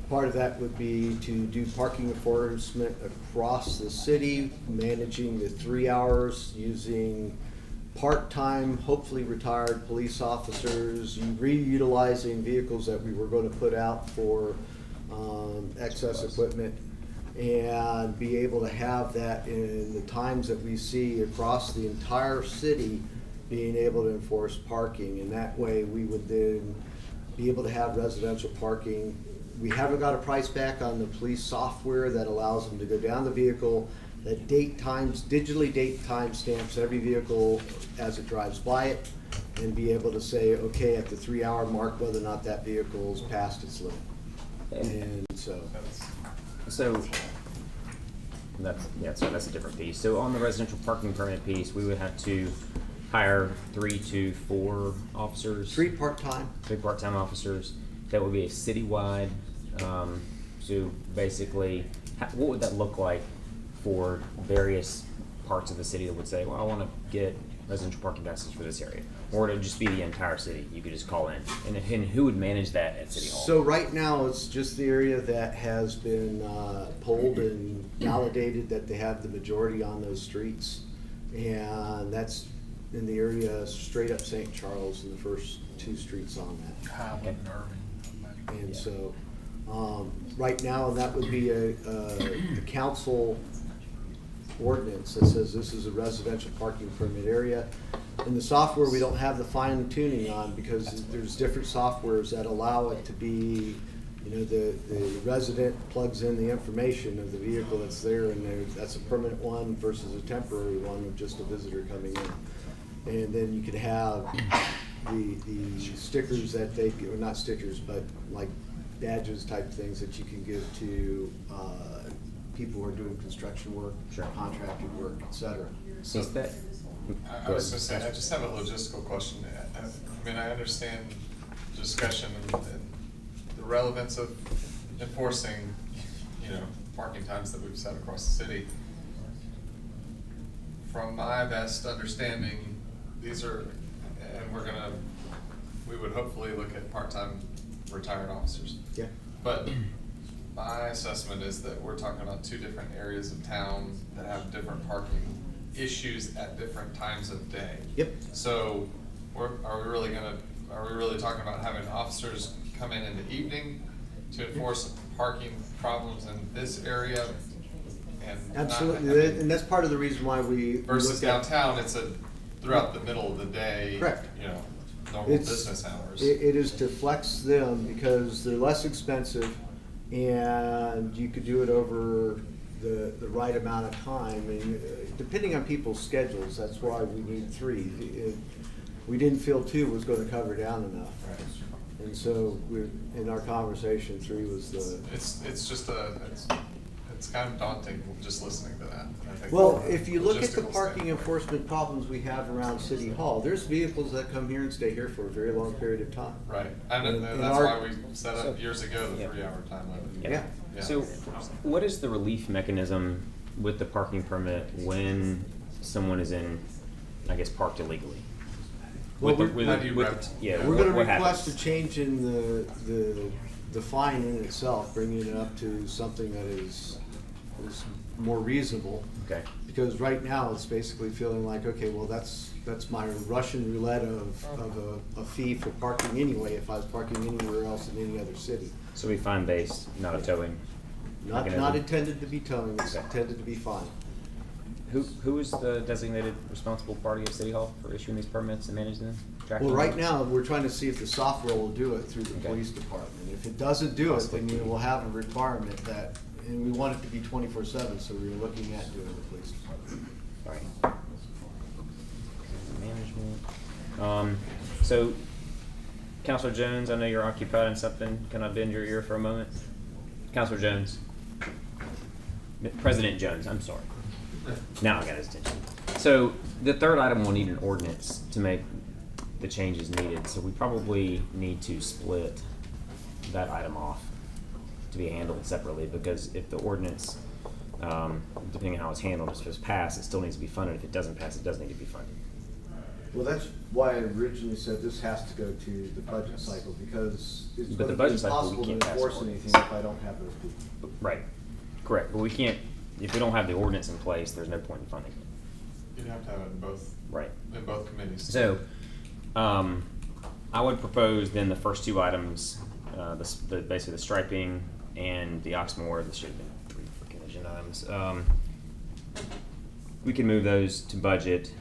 Part of that would be to do parking enforcement across the city, managing the 3 hours, using part-time, hopefully retired police officers, reutilizing vehicles that we were going to put out for excess equipment, and be able to have that in the times that we see across the entire city, being able to enforce parking. And that way we would then be able to have residential parking. We haven't got a price back on the police software that allows them to go down the vehicle, that digitally date timestamps every vehicle as it drives by it, and be able to say, okay, at the 3-hour mark, whether or not that vehicle's passed its limit. And so that's a different piece. So on the residential parking permit piece, we would have to hire 3 to 4 officers. 3 part-time. 3 part-time officers. That would be a citywide. So basically, what would that look like for various parts of the city that would say, well, I want to get residential parking passes for this area? Or to just be the entire city, you could just call in. And who would manage that at City Hall? So right now, it's just the area that has been polled and validated that they have the majority on those streets. And that's in the area straight up St. Charles and the first 2 streets on that. Highland and Irving. And so, right now, and that would be a council ordinance that says this is a residential parking permit area. In the software, we don't have the fine tuning on, because there's different softwares that allow it to be, the resident plugs in the information of the vehicle that's there, and that's a permanent one versus a temporary one of just a visitor coming in. And then you could have the stickers that or not stickers, but like badges type things that you can give to people who are doing construction work, contracted work, etc. So that. I was just saying, I just have a logistical question. I mean, I understand discussion and the relevance of enforcing, parking times that we've set across the city. From my best understanding, these are, and we would hopefully look at part-time retired officers. Yeah. But my assessment is that we're talking about 2 different areas of town that have different parking issues at different times of day. Yep. So, are we really talking about having officers come in the evening to enforce parking problems in this area? And Absolutely, and that's part of the reason why we versus look at downtown, it's throughout the middle of the day. Correct. Normal business hours. It is to flex them because they're less expensive, and you could do it over the right amount of time. And depending on people's schedules, that's why we need 3. We didn't feel 2 was going to cover down enough. Right. And so in our conversation, 3 was the. It's it's kind of daunting just listening to that. I think Well, from a if you look at the logistical parking standpoint. enforcement problems we have around City Hall, there's vehicles that come here and stay here for a very long period of time. Right, and And that's our- why we set up years ago the 3-hour time limit. Yeah. So, what is the relief mechanism with the parking permit when someone is in, I guess, parked illegally? Well, With the- with how the- do you with rep- the- yeah, We're gonna what request happens? a change in the fine in itself, bringing it up to something that is more reasonable. Okay. Because right now, it's basically feeling like, okay, well, that's my Russian roulette of a fee for parking anyway, if I was parking anywhere else in any other city. So we fine based, not a towing. Not mechanism? intended to be towing, it's Okay. intended to be fine. Who is the designated responsible party of City Hall for issuing these permits and managing them? Tracking Well, them? right now, we're trying to see if the software will do it through the Okay. police department. If it doesn't do it, Possibly. then we will have a requirement that, and we want it to be 24/7, so we're looking at doing the police department. Right. Management. So, Counselor Jones, I know you're occupied in something. Can I bend your ear for a moment? Counselor Jones. President Jones, I'm sorry. Now I got his attention. So, the third item will need an ordinance to make the changes needed. So we probably need to split that item off to be handled separately, because if the ordinance, depending on how it's handled, if it's passed, it still needs to be funded. If it doesn't pass, it does need to be funded. Well, that's why I originally said this has to go to the budget cycle, because it's But the gonna be budget cycle, we impossible to can't pass an enforce ordinance. anything if I don't have those people. Right, correct, but we can't, if we don't have the ordinance in place, there's no point in funding it. You'd have to have it in both. Right. In both committees. So, I would propose then the first two items, basically the striping and the Oxmoor, this should have been 3 freaking agenda items. We can move those to budget.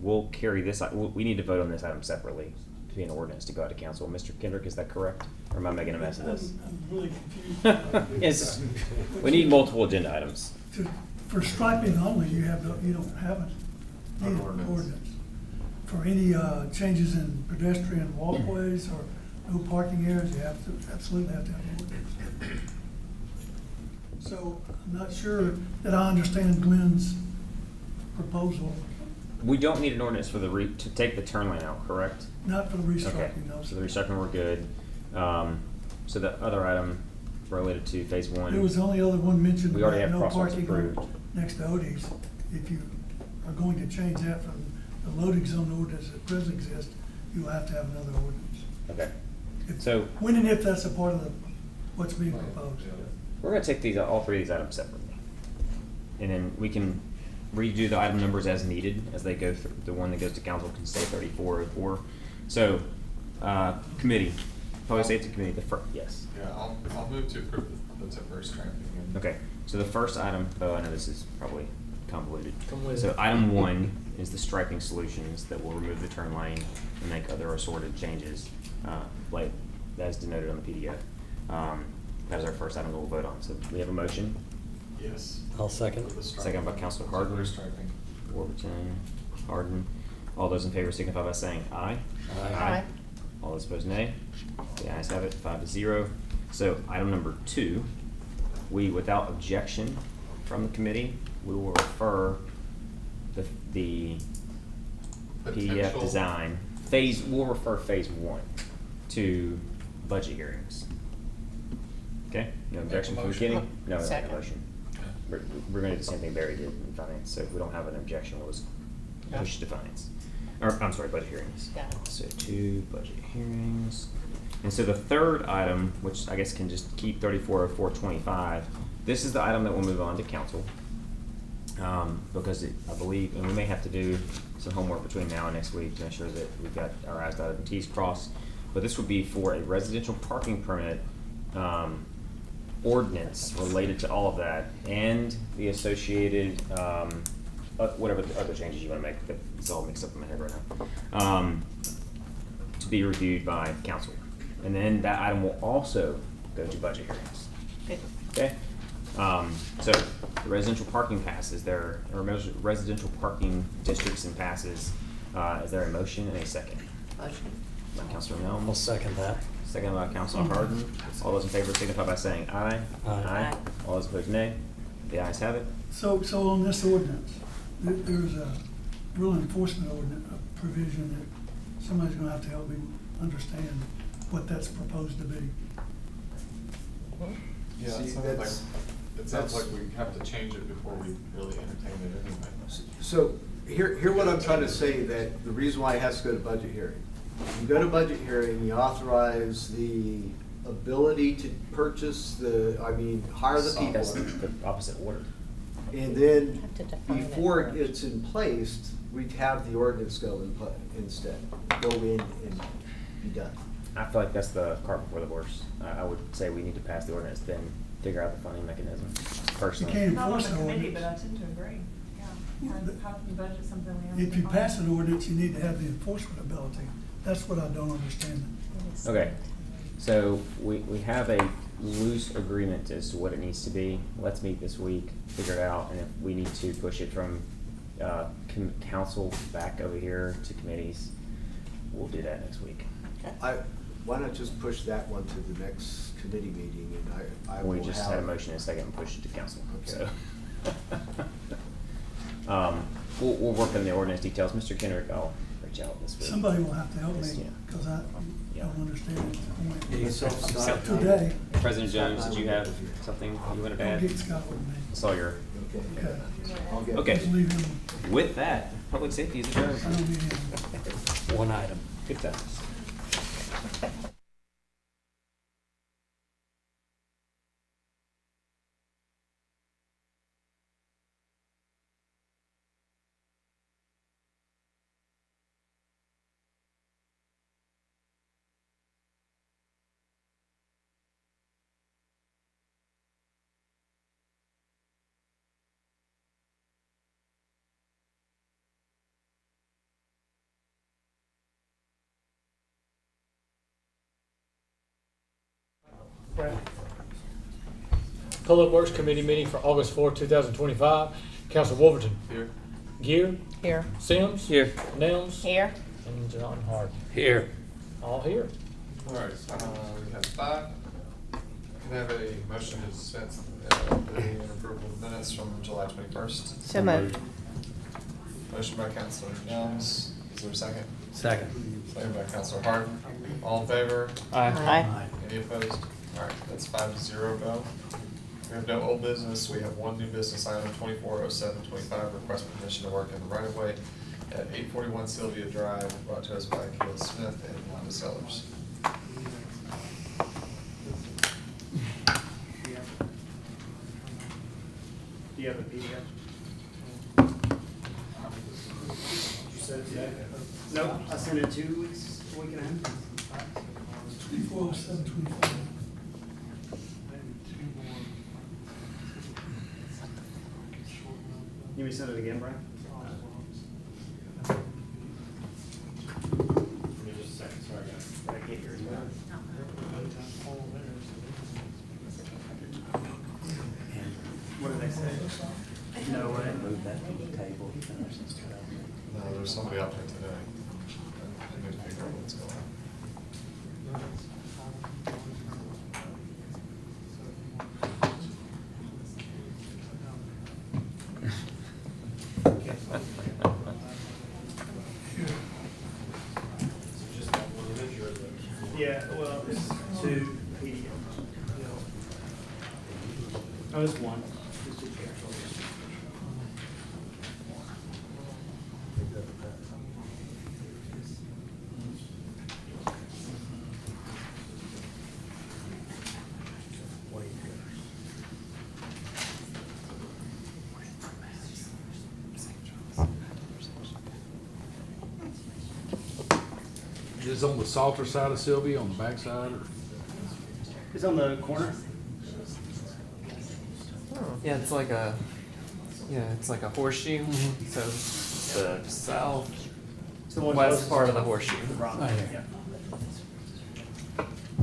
We'll carry this, we need to vote on this item separately to be an ordinance to go out to council. Mr. Kendrick, is that correct? Or am I making a mess of this? I'm really confused. Yes, we need multiple agenda items. For striping only, you don't have it. Need an ordinance. For any changes in pedestrian walkways or no parking areas, you absolutely have to have an ordinance. So I'm not sure that I understand Glenn's proposal, We don't need an ordinance for to take the turn lane out, correct? not for the Okay, restriping, no. so the restriping, we're good. So the other item related to phase one. There was the only other one mentioned We already about have no crosswalks parking approved. next to Odie's. If you are going to change that from the loading zone ordinance that presently exists, you will have to have another ordinance. Okay, If- so When and if that's a part of what's being proposed. we're gonna take all three of these items separately. And then we can redo the item numbers as needed, as they go through. The one that goes to council can stay 3404. So, committee, public safety committee, yes. Yeah, I'll move to approve the temporary striping. and- Okay, so the first item, I know this is probably convoluted. Convoluted. So item 1 is the striping solutions that will remove the turn lane and make other assorted changes, like that's denoted on the PDF. That is our first item we'll vote on. So we have a motion. Yes. I'll second. For the striping. Second by Counselor Harden. Temporary striping. Warburton, Harden. All those in favor signify by saying aye. Aye. All those opposed, nay. The ayes have it, 5-0. So item number 2, we, without objection from the committee, we will refer the PDF Potential- design, we'll refer phase 1 to budget hearings. Okay, no objection from the motion. committee? No, no Second. motion. We're gonna do the same thing Barry did in finance, so if we don't have an objection, we'll just push to finance. Or, I'm sorry, budget hearings. Got it. So 2 budget hearings. And so the third item, which I guess can just keep 340425, this is the item that will move on to council. Because I believe, and we may have to do some homework between now and next week to ensure that we've got our I's dotted and T's crossed. But this would be for a residential parking permit, ordinance related to all of that and the associated, whatever the other changes you wanna make, it's all mixed up in my head right now. To be reviewed by council. And then that item will also go to budget hearings. Good. Okay? So the residential parking passes, residential parking districts and passes, is there a motion and a second? Motion. By Councilor Nelms. I'll second that. Second by Councilor Harden. All those in favor signify by saying aye. Aye. All those opposed, nay. The ayes have it. So on this ordinance, there's a real enforcement ordinance provision that somebody's gonna have to help me understand what that's proposed to be. Yeah, See, it sounds like we have to change it before we really entertain it anyway. So, hear what I'm trying to say, that the reason why it has to go to budget hearing. You go to budget hearing, you authorize the ability to purchase hire the people. That's the opposite order. And then, Have to define it before first. it's in place, we'd have the ordinance go instead, go in and be done. I feel like that's the cart before the horse. I would say we need to pass the ordinance, then figure out the funding mechanism, personally. You can't Not on enforce the the committee, ordinance. but I tend to agree. Yeah. How can you budget something we haven't? If you defined? pass an ordinance, you need to have the enforcement ability. That's what I don't understand. Okay, so we have a loose agreement as to what it needs to be. Let's meet this week, figure it out, and if we need to push it from council back over here to committees, we'll do that next week. Why not just push that one to the next committee meeting, and I will We just had a have- motion and a second and pushed it to council, Okay. so. We'll work on the ordinance details. Mr. Kendrick, I'll reach out this week. Somebody will have to help Yeah. me, because I Yeah. don't understand it. Yeah, so- Today. President Jones, did you have something you wanted to I'll add? get Scott with me. I saw your, Okay. I'll get- okay. Just leave him. With that, public safety is adjourned. I don't need him. One item. Good times. Public Works Committee meeting for August 4, 2025. Council Wolverton. Here. Gear. Here. Sims. Here. Nelms. Here. And John Hart. Here. All here. All right, we have 5. Can I have a motion to dispense the approval of minutes from July 21st? So moved. Motion by Councilor Nelms. Is there a second? Second. Second by Councilor Hart. All in favor? Aye. Any opposed? All right, that's 5-0 go. We have no old business. We have one new business item, 240725, request permission to work in the right of way at 841 Sylvia Drive, brought to us by Caleb Smith and Wanda Sellers. Do you have a PDF? No, I sent it 2 weeks, a week and a half. 240725. You want me to send it again, Brian? Give me just a second, sorry guys. I can't hear you. What did they say? No way. Move that to the table. No, there's somebody out there today. I need to figure out what's going on. Yeah, well, it's 2 PDFs. Oh, it's 1. It's 2 PDFs. Is it on the Salter side of Sylvia, on the back side, or? It's on the corner. Yeah, it's like a horseshoe. So the south It's the one west closest part of to the horseshoe. the rock. Oh, yeah.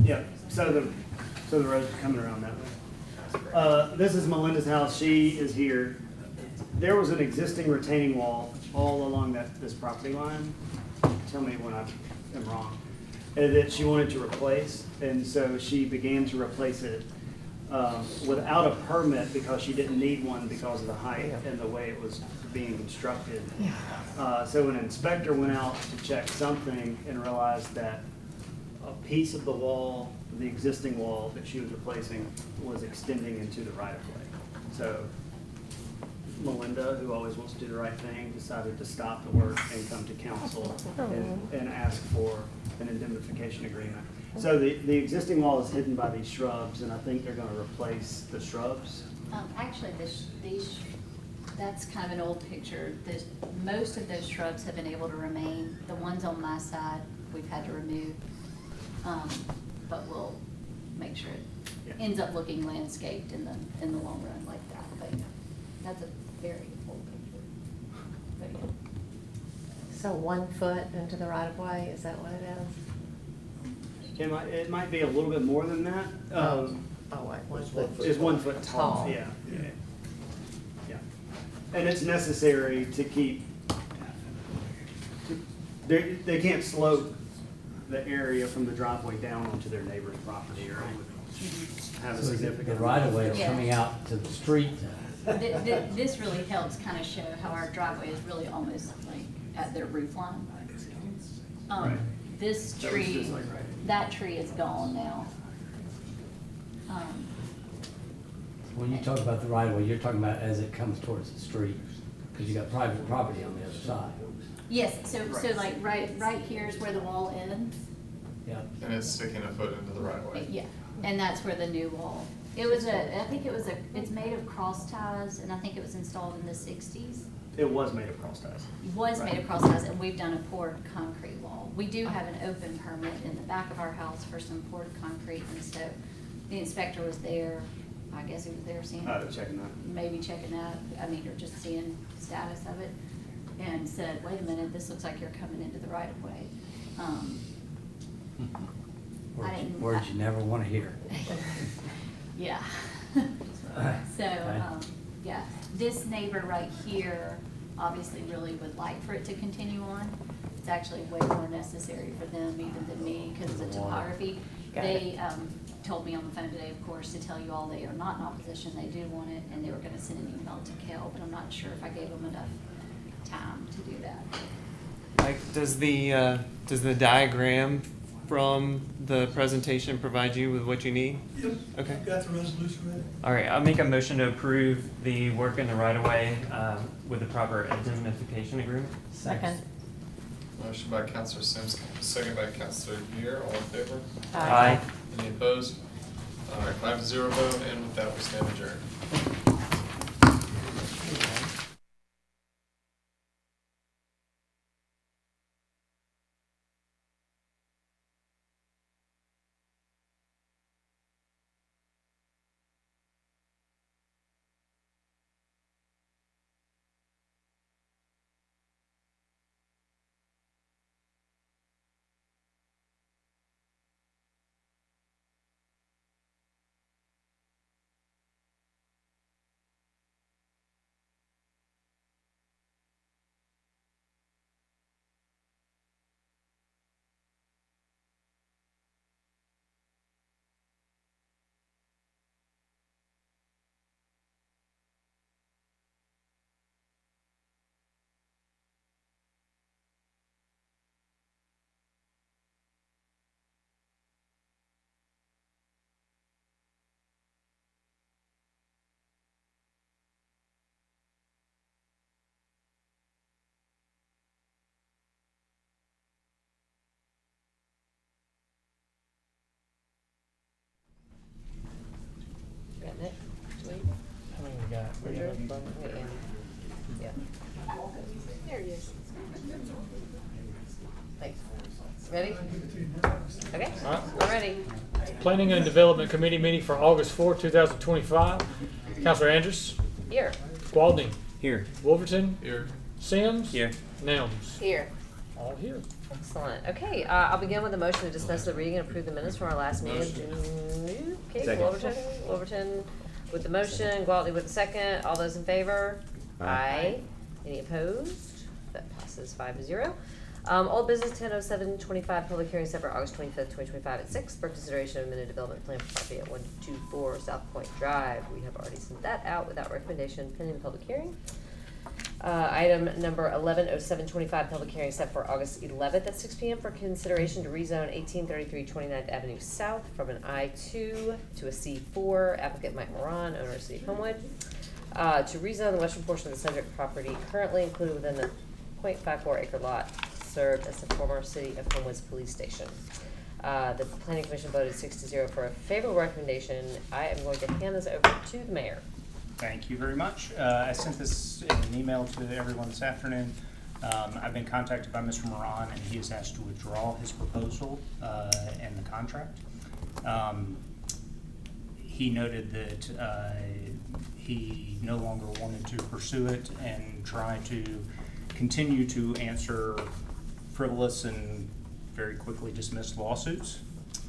Yeah, so the road's coming around that way. This is Melinda's house. She is here. There was an existing retaining wall all along this property line. Tell me when I am wrong. That she wanted to replace, and so she began to replace it. without a permit because she didn't need one because of the height and the way it was being constructed. So an inspector went out to check something and realized that a piece of the wall, the existing wall that she was replacing, was extending into the right of way. So Melinda, who always wants to do the right thing, decided to stop the work and come to council and ask for an indemnification agreement. So the existing wall is hidden by these shrubs, and I think they're gonna replace the shrubs. Actually, that's kind of an old picture. Most of those shrubs have been able to remain. The ones on my side, we've had to remove. But we'll make sure it ends up looking landscaped in the long run like that. But that's a very old picture. But yeah. So 1 foot into the right of way, is that what it is? It might be a little bit more than that. Wait, 1 foot. Is 1 foot tall, yeah. And it's necessary to keep, they can't slope the area from the driveway down onto their neighbor's property, or it would have a So significant. the right of way is coming out to the street. This really helps kind of show how our driveway is really almost like at their roof line. Right. This That was tree, just like right. that tree is gone now. When you talk about the right of way, you're talking about as it comes towards the street, because you got private property on the other side. Yes, so like right here is where the wall ends. Yeah. And it's sticking a foot into the right of way. Yeah, and that's where the new wall. It's made of cross ties, and I think it was installed in the 60s. It was made of cross ties. Made of cross ties, and we've done a poured concrete wall. We do have an open permit in the back of our house for some poured concrete, and so the inspector was there. I guess he was there seeing. Checking that. Maybe checking that, or just seeing the status of it, and said, wait a minute, this looks like you're coming into the right of way. Words you never want to hear. Yeah. So, yeah, this neighbor right here obviously really would like for it to continue on. It's actually way more necessary for them even than me because of the topography. They told me on the phone today, of course, to tell you all they are not in opposition. They do want it, and they were going to send an email to Kel, but I'm not sure if I gave them enough time to do that. Like, does the diagram from the presentation provide you with what you need? Yep. Okay. Got the resolution ready. All right, I'll make a motion to approve the work in the right-of-way with the proper indemnification agreement. Second. Motion by Counselor Sims, second by Counselor Muir, all in favor? Aye. Any opposed? All right, 5-0 vote, and with that, we stand adjourned. Got it? Sweet. How many we got? Yeah. There he is. Thanks. Ready? Okay, All right. we're ready. Planning and Development Committee meeting for August 4, 2025. Counselor Andrews? Here. Spalding? Here. Wolverton? Here. Sims? Here. Nelms? Here. All here. Excellent. Okay, I'll begin with a motion to dispense the reading and approve the minutes from our last meeting of June. Okay, Second. Wolverton with the motion, Gwaltney with the second. All those in favor? Aye. Any opposed? That passes 5-0. Old business 10:07:25, public hearing set for August 25th, 2025 at 6 for consideration of amended development plan for property at 124 South Point Drive. We have already sent that out without recommendation pending the public hearing. Item number 11:07:25, public hearing set for August 11th at 6 p.m. for consideration to rezone 1833 29th Avenue South from an I-2 to a C4. Applicant Mike Moran, owner of City of Homewood. To rezone the western portion of the subject property currently included within the 0.54 acre lot served as the former City of Homewood's police station. The Planning Commission voted 6-0 for a favorable recommendation. I am going to hand this over to the mayor. Thank you very much. I sent this in an email to everyone this afternoon. I've been contacted by Mr. Moran, and he has asked to withdraw his proposal and the contract. He noted that he no longer wanted to pursue it and try to continue to answer frivolous and very quickly dismissed lawsuits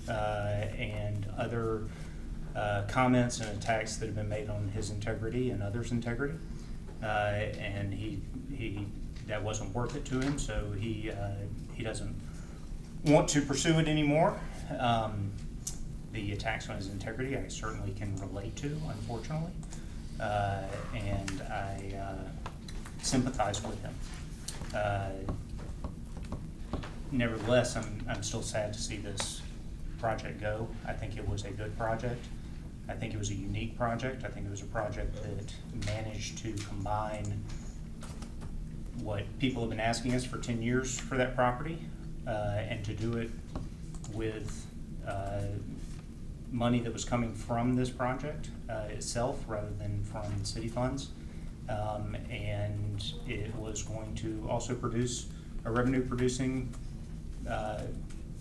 and other comments and attacks that have been made on his integrity and others' integrity, and he that wasn't worth it to him, so he doesn't want to pursue it anymore. The attacks on his integrity I certainly can relate to, unfortunately, and I sympathize with him. Nevertheless, I'm still sad to see this project go. I think it was a good project. I think it was a unique project. I think it was a project that managed to combine what people have been asking us for 10 years for that property, and to do it with money that was coming from this project itself rather than from city funds. And it was going to also produce a revenue-producing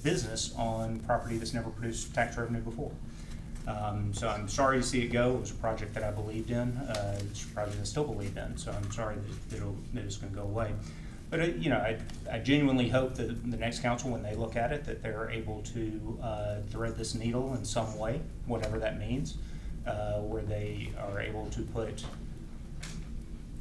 business on property that's never produced tax revenue before. So I'm sorry to see it go. It was a project that I believed in. It's a project I still believe in, so I'm sorry that it's going to go away. But you know, I genuinely hope that the next council, when they look at it, that they're able to thread this needle in some way, whatever that means, where they are able to put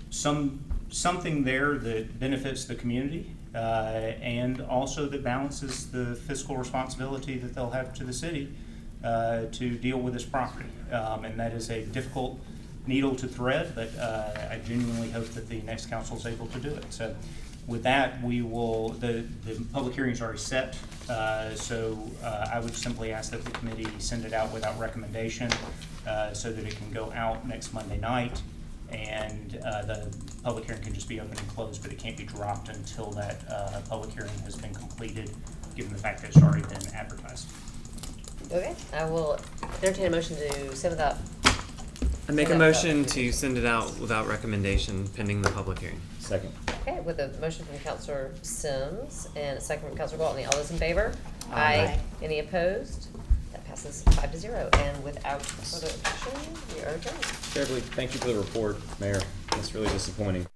something there that benefits the community, and also that balances the fiscal responsibility that they'll have to the city to deal with this property. And that is a difficult needle to thread, but I genuinely hope that the next council is able to do it. So with that, we will, the public hearing is already set, so I would simply ask that the committee send it out without recommendation so that it can go out next Monday night, and the public hearing can just be open and closed, but it can't be dropped until that public hearing has been completed, given the fact that it's already been advertised. Okay, I will entertain a motion to send without. I make a motion to send it out without recommendation pending the public hearing. Second. Okay, with a motion from Councilor Sims and a second from Councilor Walton. All those in favor? Aye. Any opposed? That passes 5-0. And without further objection, we are adjourned. Beverly, thank you for the report, Mayor. That's really disappointing.